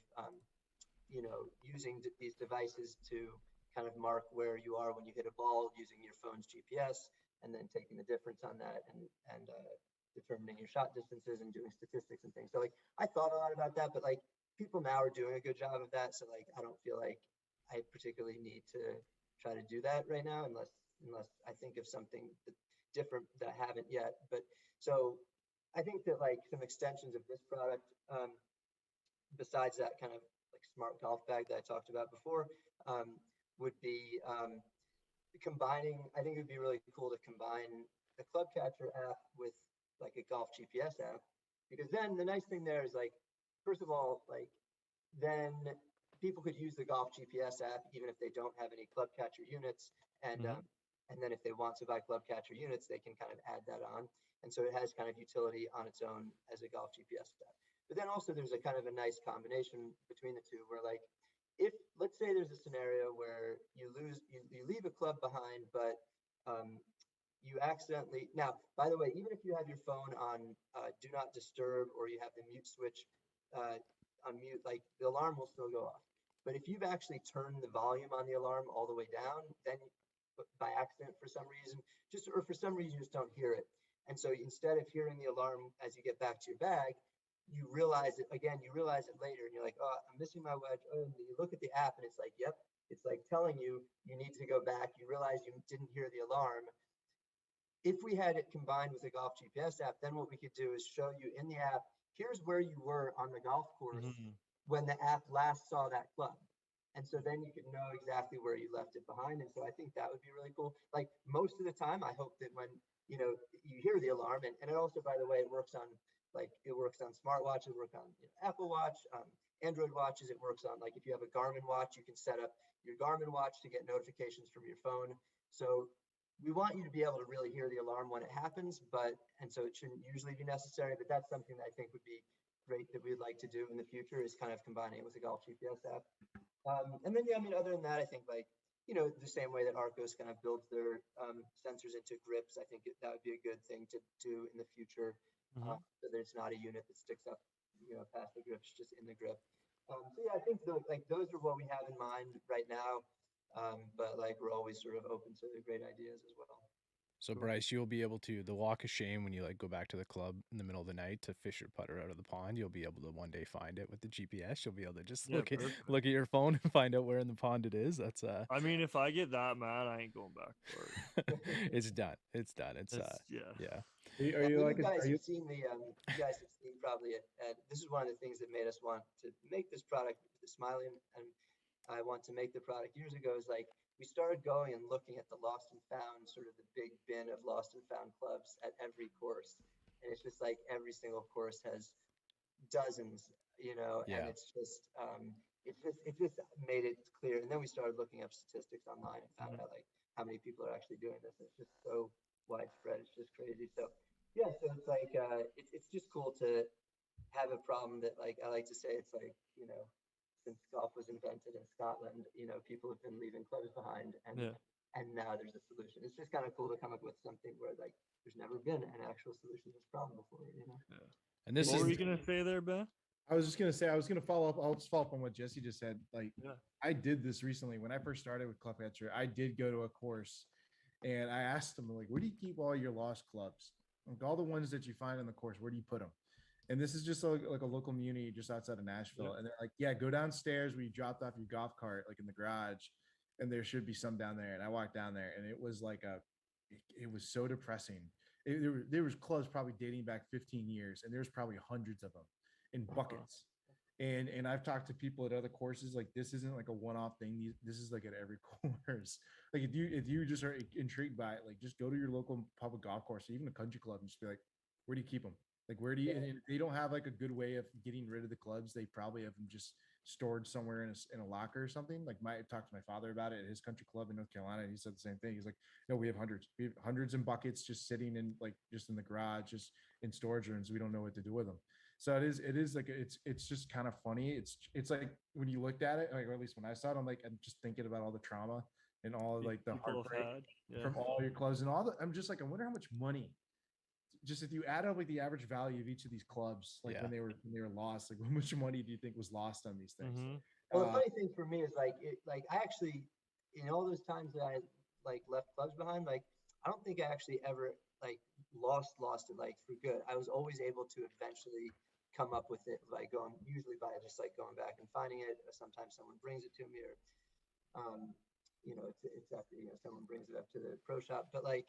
Speaker 4: using these devices to kind of mark where you are when you hit a ball using your phone's GPS, and then taking the difference on that, and determining your shot distances and doing statistics and things. So like, I thought a lot about that, but like, people now are doing a good job of that. So like, I don't feel like I particularly need to try to do that right now, unless I think of something different that I haven't yet. But so I think that like some extensions of this product, besides that kind of like smart golf bag that I talked about before, would be combining. I think it would be really cool to combine the Club Catcher app with like a golf GPS app, because then the nice thing there is like, first of all, like, then people could use the golf GPS app even if they don't have any Club Catcher units, and then if they want to buy Club Catcher units, they can kind of add that on, and so it has kind of utility on its own as a golf GPS app. But then also there's a kind of a nice combination between the two, where like, if let's say there's a scenario where you leave a club behind, but you accidentally, now, by the way, even if you have your phone on do not disturb, or you have the mute switch on mute, like the alarm will still go off. But if you've actually turned the volume on the alarm all the way down, then by accident for some reason, or for some reason you just don't hear it. And so instead of hearing the alarm as you get back to your bag, you realize it later, and you're like, oh, I'm missing my wedge. Oh, and you look at the app and it's like, yep, it's like telling you you need to go back. You realize you didn't hear the alarm. If we had it combined with a golf GPS app, then what we could do is show you in the app, here's where you were on the golf course when the app last saw that club. And so then you could know exactly where you left it behind. And so I think that would be really cool. Like most of the time, I hope that when, you hear the alarm, and it also, by the way, it works on smartwatches, it works on Apple Watch, Android watches. It works on, like, if you have a Garmin watch, you can set up your Garmin watch to get notifications from your phone. So we want you to be able to really hear the alarm when it happens, and so it shouldn't usually be necessary, but that's something that I think would be great that we'd like to do in the future, is kind of combining it with a golf GPS app. And then, other than that, I think, like, the same way that Arcos kind of builds their sensors into grips, I think that would be a good thing to do in the future, so that it's not a unit that sticks up, past the grips, just in the grip. So yeah, I think those are what we have in mind right now. But like, we're always sort of open to great ideas as well.
Speaker 2: So Bryce, you'll be able to, the walk of shame when you like go back to the club in the middle of the night to fish your putter out of the pond, you'll be able to one day find it with the GPS. You'll be able to just look at your phone and find out where in the pond it is. That's
Speaker 3: I mean, if I get that mad, I ain't going back for it.
Speaker 2: It's done. It's done. It's
Speaker 3: yeah.
Speaker 4: You guys have seen probably this is one of the things that made us want to make this product, the Smiley, and I want to make the product years ago, is like, we started going and looking at the lost and found, sort of the big bin of lost and found clubs at every course. And it's just like every single course has dozens, and it's just made it clear. And then we started looking up statistics online and found out, like, how many people are actually doing this. It's just so widespread. It's just crazy. So yeah, so it's like, it's just cool to have a problem that, like, I like to say, it's like, since golf was invented in Scotland, people have been leaving clubs behind, and now there's a solution. It's just kind of cool to come up with something where, like, there's never been an actual solution to this problem before,
Speaker 3: Yeah.
Speaker 2: And this
Speaker 3: what were you gonna say there, Ben?
Speaker 5: I was just gonna say, I'll just follow up on what Jesse just said. Like, I did this recently when I first started with Copetown. I did go to a course, and I asked them, like, where do you keep all your lost clubs? Like, all the ones that you find on the course, where do you put them? And this is just like a local community just outside of Nashville. And they're like, yeah, go downstairs where you dropped off your golf cart, like in the garage, and there should be some down there. And I walked down there, and it was like it was so depressing. There was clubs probably dating back 15 years, and there's probably hundreds of them in buckets. And I've talked to people at other courses, like, this isn't like a one-off thing. This is like at every course. Like, if you just are intrigued by it, like, just go to your local public golf course, or even a country club, and just be like, where do you keep them? Like, where do you, and if they don't have like a good way of getting rid of the clubs, they probably have them just stored somewhere in a locker or something. Like, I talked to my father about it at his country club in North Carolina, and he said the same thing. He's like, no, we have hundreds in buckets just sitting in, like, just in the garage, just in storage rooms. We don't know what to do with them. So it is like, it's just kind of funny. It's like, when you looked at it, like, or at least when I saw it, I'm just thinking about all the trauma and all, like, the heartbreak from all your clubs and all I'm just like, I wonder how much money, just if you add up like the average value of each of these clubs, like when they were lost, like, how much money do you think was lost on these things?
Speaker 4: Well, the funny thing for me is, like, I actually, in all those times that I, like, left clubs behind, like, I don't think I actually ever, like, lost it, like, for good. I was always able to eventually come up with it, like, usually by just, like, going back and finding it, or sometimes someone brings it to me, or it's after, someone brings it up to the pro shop. But, like,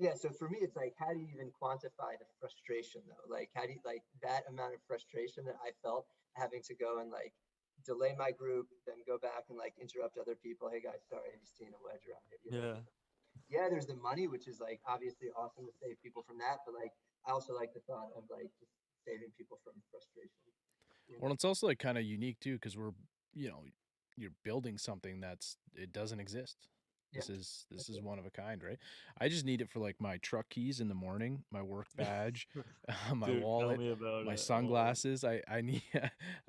Speaker 4: yeah, so for me, it's like, how do you even quantify the frustration, though? Like, how do you, like, that amount of frustration that I felt having to go and, like, delay my group, then go back and, like, interrupt other people. Hey guys, sorry, I just seen a wedge around here. Yeah, there's the money, which is, like, obviously awesome to save people from that, but, like, I also like the thought of, like, just saving people from frustration.
Speaker 2: Well, it's also, like, kind of unique too, because we're, you're building something it doesn't exist. This is one of a kind, right? I just need it for like my truck keys in the morning, my work badge, my
Speaker 3: Dude, tell
Speaker 2: wallet,
Speaker 3: me about
Speaker 2: my
Speaker 3: it. Oh,
Speaker 2: sunglasses. I need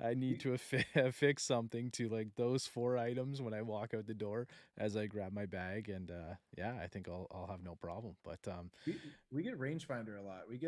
Speaker 2: I need to affix something to like those 4 items when I walk out the door as I grab my bag, and yeah, I think I'll have no problem. But
Speaker 5: we get rangefinder a lot. We'll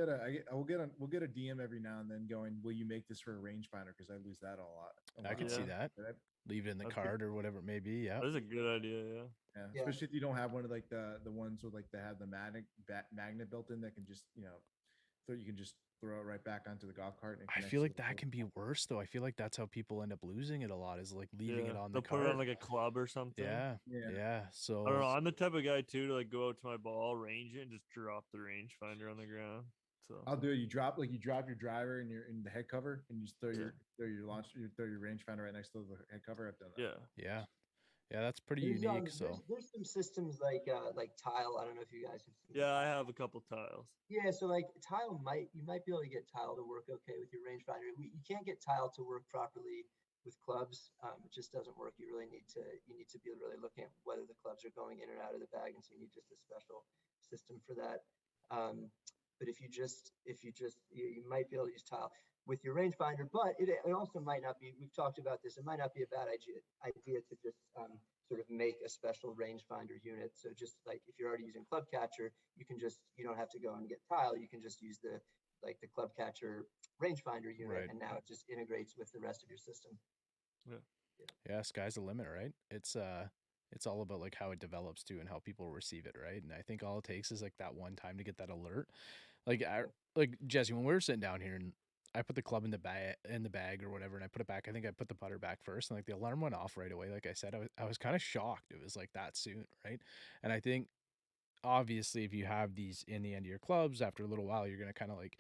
Speaker 5: get a DM every now and then going, "Will you make this for a rangefinder?" Because I lose that a lot.
Speaker 2: I could see
Speaker 3: Yeah.
Speaker 2: that. Leave it in the
Speaker 3: That's a,
Speaker 2: cart or whatever it may be. Yeah.
Speaker 3: that's a good idea. Yeah.
Speaker 5: Yeah,
Speaker 4: Yeah.
Speaker 5: especially if you don't have one of like the ones with like they have the magnet built in that can just you can just throw it right back onto the golf cart and it
Speaker 2: I
Speaker 5: connects
Speaker 2: feel
Speaker 5: to
Speaker 2: like
Speaker 5: the
Speaker 2: that
Speaker 5: phone.
Speaker 2: can be worse though. I feel like that's how people end up losing it a lot, is like leaving
Speaker 3: Yeah.
Speaker 2: it on the
Speaker 3: They'll put it on
Speaker 2: cart.
Speaker 3: like a club or something.
Speaker 2: Yeah.
Speaker 5: Yeah.
Speaker 2: Yeah.
Speaker 3: I don't
Speaker 2: So
Speaker 3: know. I'm the type of guy too to like go out to my ball, range it, and just drop the rangefinder on the ground. So
Speaker 5: I'll do it. You drop your driver and you're in the head cover and you just throw
Speaker 3: Yeah.
Speaker 5: you throw your rangefinder right next to the head cover. I've done that.
Speaker 3: yeah.
Speaker 2: yeah. Yeah, that's pretty
Speaker 4: There's,
Speaker 2: unique. So
Speaker 4: there's some systems like Tile. I don't know if you guys have seen.
Speaker 3: Yeah, I have a couple tiles.
Speaker 4: Yeah, so like Tile you might be able to get Tile to work okay with your rangefinder. You can't get Tile to work properly with clubs. It just doesn't work. You need to be really looking at whether the clubs are going in or out of the bag, and so you need just a special system for that. But if you might be able to use Tile with your rangefinder, but it also might not be. We've talked about this. It might not be a bad idea to just sort of make a special rangefinder unit. So just like if you're already using Club Catcher, you don't have to go and get Tile. You can just use the Club Catcher rangefinder unit,
Speaker 2: Right.
Speaker 4: and now it just integrates with the rest of your system.
Speaker 2: yeah, sky's the limit, right? It's all about like how it develops too and how people receive it, right? And I think all it takes is like that one time to get that alert. Like Jesse, when we were sitting down here and I put the club in the bag or whatever, and I put it back. I think I put the putter back first, and like the alarm went off right away. Like I said, I was kind of shocked. It was like that soon, right? And I think obviously if you have these in the end of your clubs, after a little while, you're gonna kind of like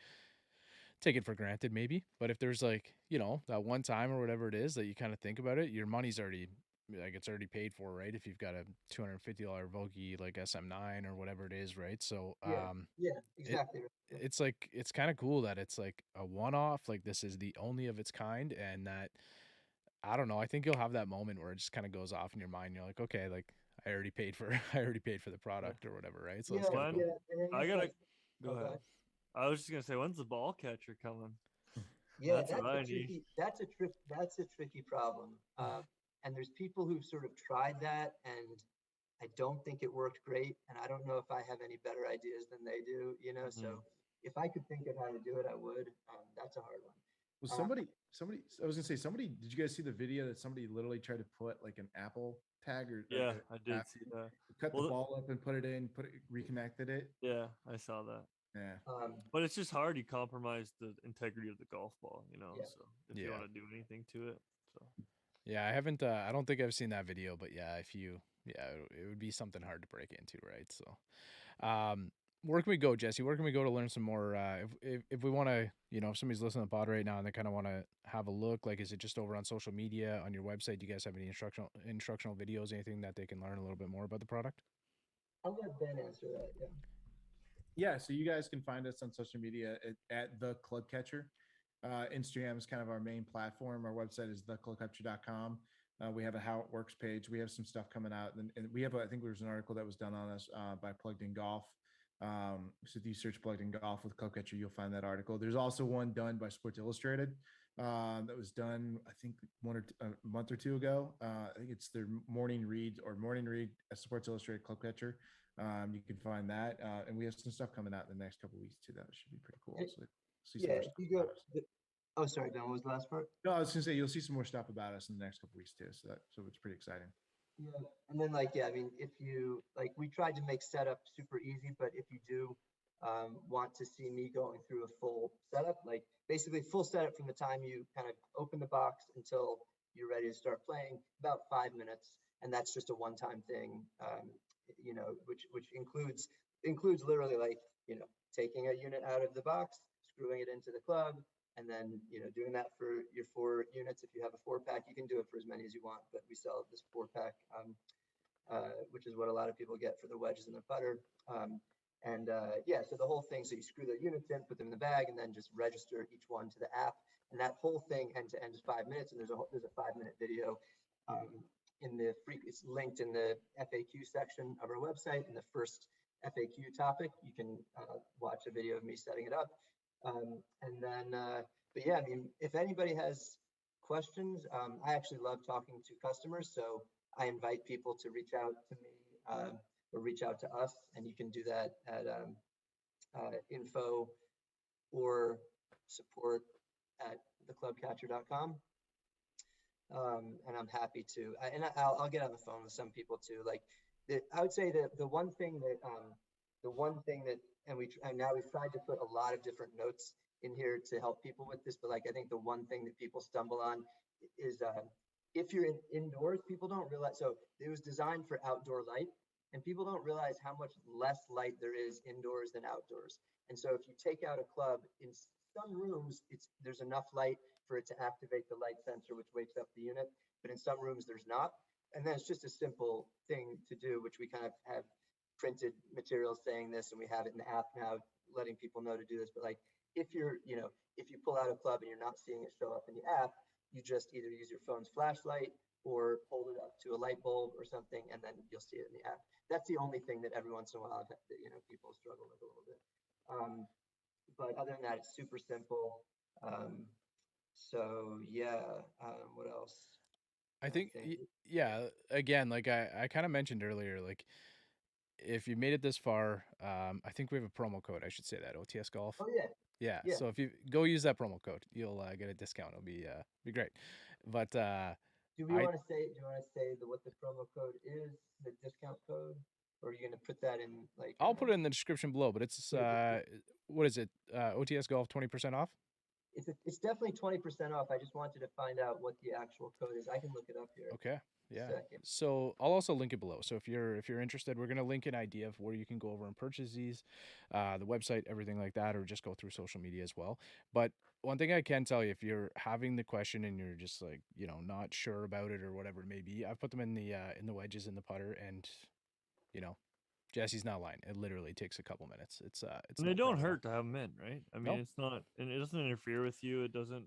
Speaker 2: take it for granted maybe. But if there's like, that one time or whatever it is that you kind of think about it, your money's already like it's already paid for, right? If you've got a $250 Vogie like SM9 or whatever it is, right? So
Speaker 4: Yeah, exactly.
Speaker 2: it's like it's kind of cool that it's like a one-off, like this is the only of its kind, and that I don't know, I think you'll have that moment where it just kind of goes off in your mind. You're like, okay, like I already paid for the product or whatever, right? So it's kind of cool.
Speaker 3: I gotta go
Speaker 4: Oh,
Speaker 3: ahead. I was just gonna say, when's the ball catcher coming?
Speaker 4: Yeah,
Speaker 3: That's what I need.
Speaker 4: That's a tricky problem. And there's people who've sort of tried that, and I don't think it worked great. And I don't know if I have any better ideas than they do. So if I could think of how to do it, I would. That's a hard one.
Speaker 5: Was somebody I was gonna say somebody, did you guys see the video that somebody literally tried to put like an Apple tag or
Speaker 3: Yeah, I did see that.
Speaker 5: cut the ball up and put it in, reconnected it?
Speaker 3: Yeah, I saw that.
Speaker 5: Yeah.
Speaker 3: But it's just hard. You compromise the integrity of the golf ball,
Speaker 4: Yeah.
Speaker 3: So if you want to do anything to it. So
Speaker 2: Yeah, I haven't I don't think I've seen that video, but yeah, it would be something hard to break into, right? So where can we go, Jesse? Where can we go to learn some more? If we want to, if somebody's listening to the pod right now and they kind of want to have a look, like, is it just over on social media, on your website? Do you guys have any instructional videos, anything that they can learn a little bit more about the product?
Speaker 4: I'll let Ben answer that. Yeah.
Speaker 5: Yeah, so you guys can find us on social media at the Club Catcher. Instagram is kind of our main platform. Our website is theclubcatcher.com. We have a How It Works page. We have some stuff coming out, and we have I think there was an article that was done on us by Plugged In Golf. So if you search Plugged In Golf with Club Catcher, you'll find that article. There's also one done by Sports Illustrated that was done, I think, a month or two ago. I think it's their morning read at Sports Illustrated Club Catcher. You can find that, and we have some stuff coming out in the next couple of weeks too. That should be pretty cool. So see some more stuff about us.
Speaker 4: Oh, sorry, Ben. What was the last part?
Speaker 5: No, I was gonna say you'll see some more stuff about us in the next couple of weeks too. So it's pretty exciting.
Speaker 4: Yeah, and then I mean, if you we tried to make setup super easy, but if you do want to see me going through a full setup, like basically full setup from the time you kind of open the box until you're ready to start playing, about 5 minutes, and that's just a one-time thing. Which includes literally taking a unit out of the box, screwing it into the club, and then doing that for your 4 units. If you have a 4-pack, you can do it for as many as you want, but we sell this 4-pack, which is what a lot of people get for the wedges and the putter. So the whole thing, so you screw the units in, put them in the bag, and then just register each one to the app, and that whole thing end to end is 5 minutes, and there's a 5-minute video it's linked in the FAQ section of our website. In the first FAQ topic, you can watch a video of me setting it up. And then, but yeah, I mean, if anybody has questions, I actually love talking to customers. So I invite people to reach out to me or reach out to us. And you can do that at info or support at theclubcatcher.com. And I'm happy to, and I'll get on the phone with some people too. Like, I would say that the one thing that, and now we've tried to put a lot of different notes in here to help people with this, but like, I think the one thing that people stumble on is if you're indoors, people don't realize, so it was designed for outdoor light, and people don't realize how much less light there is indoors than outdoors. And so if you take out a club, in some rooms, there's enough light for it to activate the light sensor, which wakes up the unit, but in some rooms there's not. And then it's just a simple thing to do, which we kind of have printed materials saying this, and we have it in the app now, letting people know to do this. But like, if if you pull out a club and you're not seeing it show up in the app, you just either use your phone's flashlight or hold it up to a light bulb or something, and then you'll see it in the app. That's the only thing that every once in a while that people struggle with a little bit. But other than that, it's super simple. So yeah, what else?
Speaker 2: I think, yeah, again, like I kind of mentioned earlier, like if you made it this far, I think we have a promo code. I should say that OTS Golf.
Speaker 4: Oh yeah.
Speaker 2: Yeah.
Speaker 4: Yeah.
Speaker 2: So if you go use that promo code, you'll get a discount. It'll be great. But
Speaker 4: do you want to say what the promo code is, the discount code, or are you gonna put that in like?
Speaker 2: I'll put it in the description below. But it's what is it? OTS Golf 20% off.
Speaker 4: It's definitely 20% off. I just wanted to find out what the actual code is. I can look it up here.
Speaker 2: Okay. Yeah. So I'll also link it below. So if you're interested, we're gonna link an idea of where you can go over and purchase these, the website, everything like that, or just go through social media as well. But one thing I can tell you, if you're having the question and you're just like not sure about it or whatever it may be, I've put them in the wedges in the putter, and Jesse's not lying. It literally takes a couple minutes. It's
Speaker 3: and they don't hurt to have them in, right? I mean,
Speaker 2: Nope.
Speaker 3: It's not, and it doesn't interfere with you. It doesn't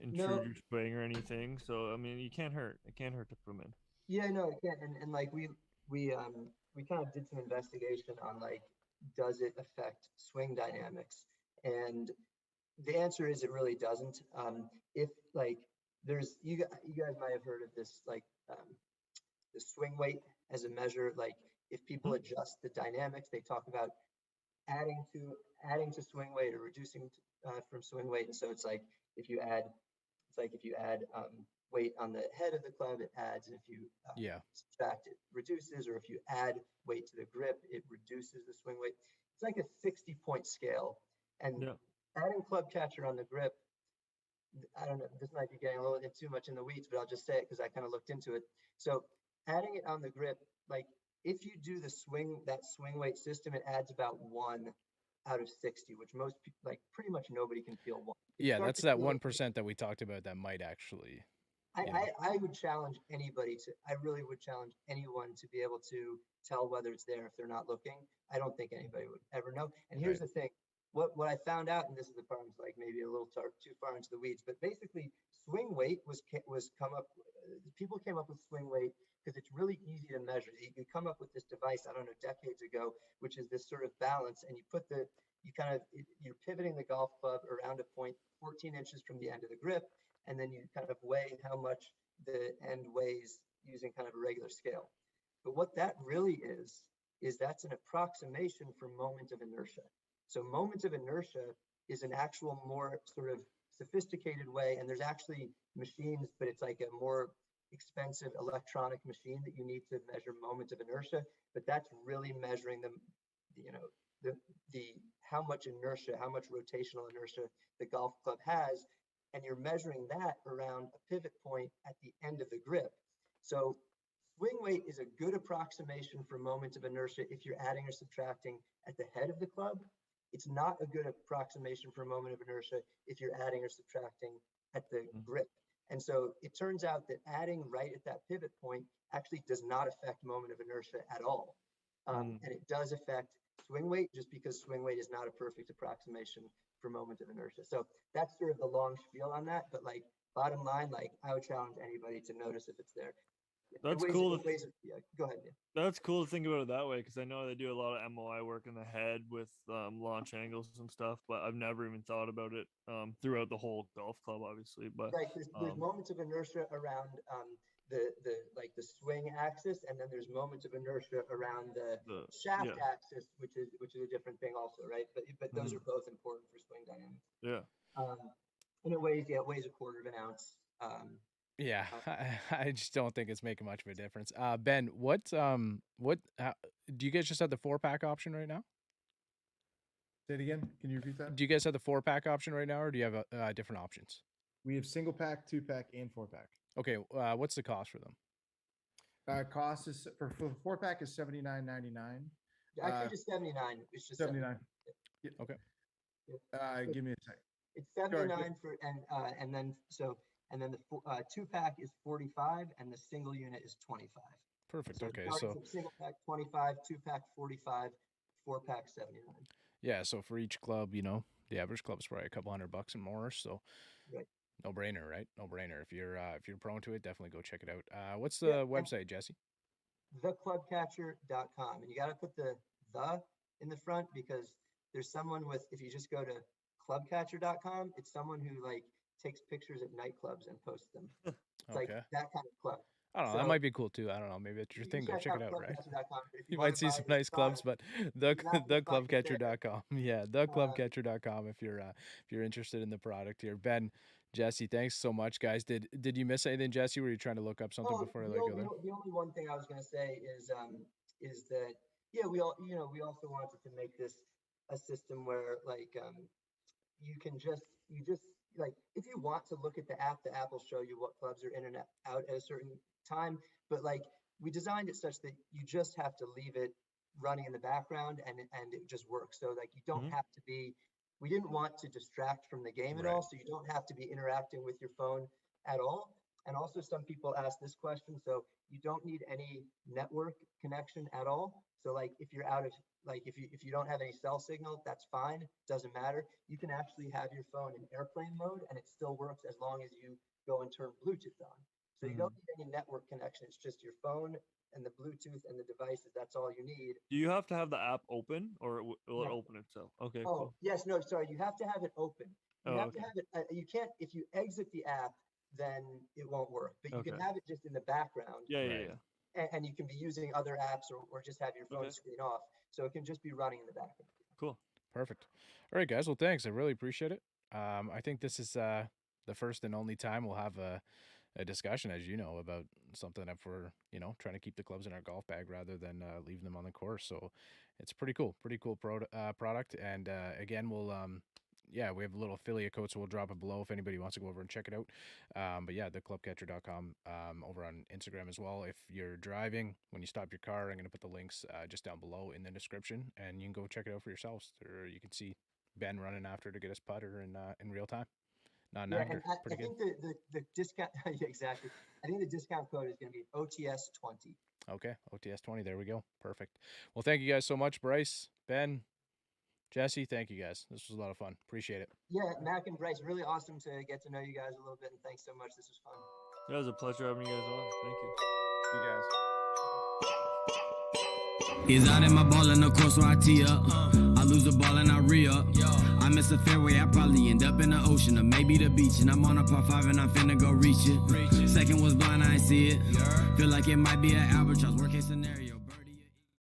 Speaker 3: intrude your swing or anything. So I mean, you can't hurt. It can't hurt to put them in.
Speaker 4: Yeah, no, it can't. And like we kind of did some investigation on like, does it affect swing dynamics? And the answer is it really doesn't. If like there's you guys might have heard of this, like the swing weight as a measure. Like if people adjust the dynamics, they talk about adding to swing weight or reducing from swing weight. And so it's like if you add weight on the head of the club, it adds, and if you subtract, it reduces, or if you add weight to the grip, it reduces the swing weight. It's like a 60-point scale. And adding club catcher on the grip, I don't know, this might be getting a little too much in the weeds, but I'll just say it because I kind of looked into it. So adding it on the grip, like if you do that swing weight system, it adds about 1 out of 60, which most people, like pretty much nobody can feel 1.
Speaker 2: Yeah, that's that 1% that we talked about that might actually.
Speaker 4: I would challenge anybody I really would challenge anyone to be able to tell whether it's there if they're not looking. I don't think anybody would ever know. And here's the thing. What I found out, and this is the part like maybe a little too far into the weeds, but basically swing weight people came up with swing weight because it's really easy to measure. You come up with this device, I don't know, decades ago, which is this sort of balance, and you're pivoting the golf club around a point 14 inches from the end of the grip, and then you kind of weigh how much the end weighs using kind of a regular scale. But what that really is that's an approximation for moment of inertia. So moment of inertia is an actual more sort of sophisticated way, and there's actually machines, but it's like a more expensive electronic machine that you need to measure moment of inertia. But that's really measuring how much inertia, how much rotational inertia the golf club has, and you're measuring that around a pivot point at the end of the grip. So swing weight is a good approximation for moment of inertia if you're adding or subtracting at the head of the club. It's not a good approximation for a moment of inertia if you're adding or subtracting at the grip. And so it turns out that adding right at that pivot point actually does not affect moment of inertia at all. And it does affect swing weight, just because swing weight is not a perfect approximation for moment of inertia. So that's sort of the long spiel on that. But like bottom line, like I would challenge anybody to notice if it's there.
Speaker 3: That's
Speaker 4: ways,
Speaker 3: cool.
Speaker 4: Yeah, go ahead. Yeah.
Speaker 3: That's cool to think about it that way, because I know they do a lot of MOI work in the head with launch angles and stuff, but I've never even thought about it throughout the whole golf club, obviously. But
Speaker 4: Right, there's moments of inertia around the swing axis, and then there's moments of inertia around the shaft axis, which is a different thing also, right? But those are both important for swing dynamics.
Speaker 3: Yeah.
Speaker 4: And it weighs a quarter of an ounce.
Speaker 2: Yeah, I just don't think it's making much of a difference. Ben, what do you guys just have the 4-pack option right now?
Speaker 5: Say it again. Can you repeat that?
Speaker 2: Do you guys have the 4-pack option right now, or do you have different options?
Speaker 5: We have single pack, 2-pack, and 4-pack.
Speaker 2: Okay, what's the cost for them?
Speaker 5: Cost is for 4-pack is $79.99.
Speaker 4: Actually, just 79. It's just
Speaker 5: 79. Yeah.
Speaker 2: Okay.
Speaker 5: Give me a second.
Speaker 4: It's 79 and then the 2-pack is 45, and the single unit is 25.
Speaker 2: Perfect.
Speaker 4: So
Speaker 2: Okay, so
Speaker 4: single pack 25, 2-pack 45, 4-pack 79.
Speaker 2: Yeah, so for each club, the average club is probably a couple $100 and more. So,
Speaker 4: right.
Speaker 2: No brainer, right? No brainer. If you're prone to it, definitely go check it out. What's the website, Jesse?
Speaker 4: Theclubcatcher.com, and you got to put the in the front, because there's someone if you just go to clubcatcher.com, it's someone who takes pictures at nightclubs and posts them. It's like that kind of club.
Speaker 2: I don't know. That might be cool too. I don't know. Maybe it's your thing. Go check it out, right? You might see some nice clubs, but theclubcatcher.com. Yeah, theclubcatcher.com if you're interested in the product here. Ben, Jesse, thanks so much, guys. Did you miss anything, Jesse? Were you trying to look up something before I let go there?
Speaker 4: The only one thing I was going to say is that we also wanted to make this a system where you just if you want to look at the app will show you what clubs are in and out at a certain time. But we designed it such that you just have to leave it running in the background and it just works. So you don't have to be. We didn't want to distract from the game at all, so you don't have to be interacting with your phone at all. And also, some people ask this question, so you don't need any network connection at all. So if you're out of if you don't have any cell signal, that's fine. Doesn't matter. You can actually have your phone in airplane mode, and it still works as long as you go and turn Bluetooth on. So you don't need any network connection. It's just your phone and the Bluetooth and the devices. That's all you need.
Speaker 3: Do you have to have the app open, or will it open itself? Okay.
Speaker 4: Oh,
Speaker 3: cool.
Speaker 4: yes. No, sorry. You have to have it open. You have to have it. You can't. If you exit the app, then it won't work. But you can have it just in the background.
Speaker 3: Yeah.
Speaker 4: And you can be using other apps or just have your phone screen off. So it can just be running in the background.
Speaker 3: Cool.
Speaker 2: Perfect. All right, guys. Well, thanks. I really appreciate it. I think this is the first and only time we'll have a discussion, as you know, about something if we're, trying to keep the clubs in our golf bag rather than leaving them on the course. So it's pretty cool product. And again, we'll, we have a little affiliate code, so we'll drop it below if anybody wants to go over and check it out. But yeah, theclubcatcher.com over on Instagram as well. If you're driving, when you stop your car, I'm going to put the links just down below in the description, and you can go check it out for yourselves. Or you can see Ben running after to get his putter in real time. Not an actor.
Speaker 4: I think the discount, exactly. I think the discount code is going to be OTS20.
Speaker 2: Okay, OTS20. There we go. Perfect. Well, thank you guys so much, Bryce, Ben, Jesse. Thank you guys. This was a lot of fun. Appreciate it.
Speaker 4: Yeah, Mack and Bryce, really awesome to get to know you guys a little bit, and thanks so much. This was fun.
Speaker 3: Yeah, it was a pleasure having you guys on. Thank you.
Speaker 5: See you guys.
Speaker 1: Is out in my ball in the course where I tee up. I lose the ball and I re-up. I miss a fairway, I probably end up in the ocean or maybe the beach. And I'm on a par 5 and I'm finna go reach it. Second was blind, I ain't see it. Feel like it might be an albatross, worst case scenario.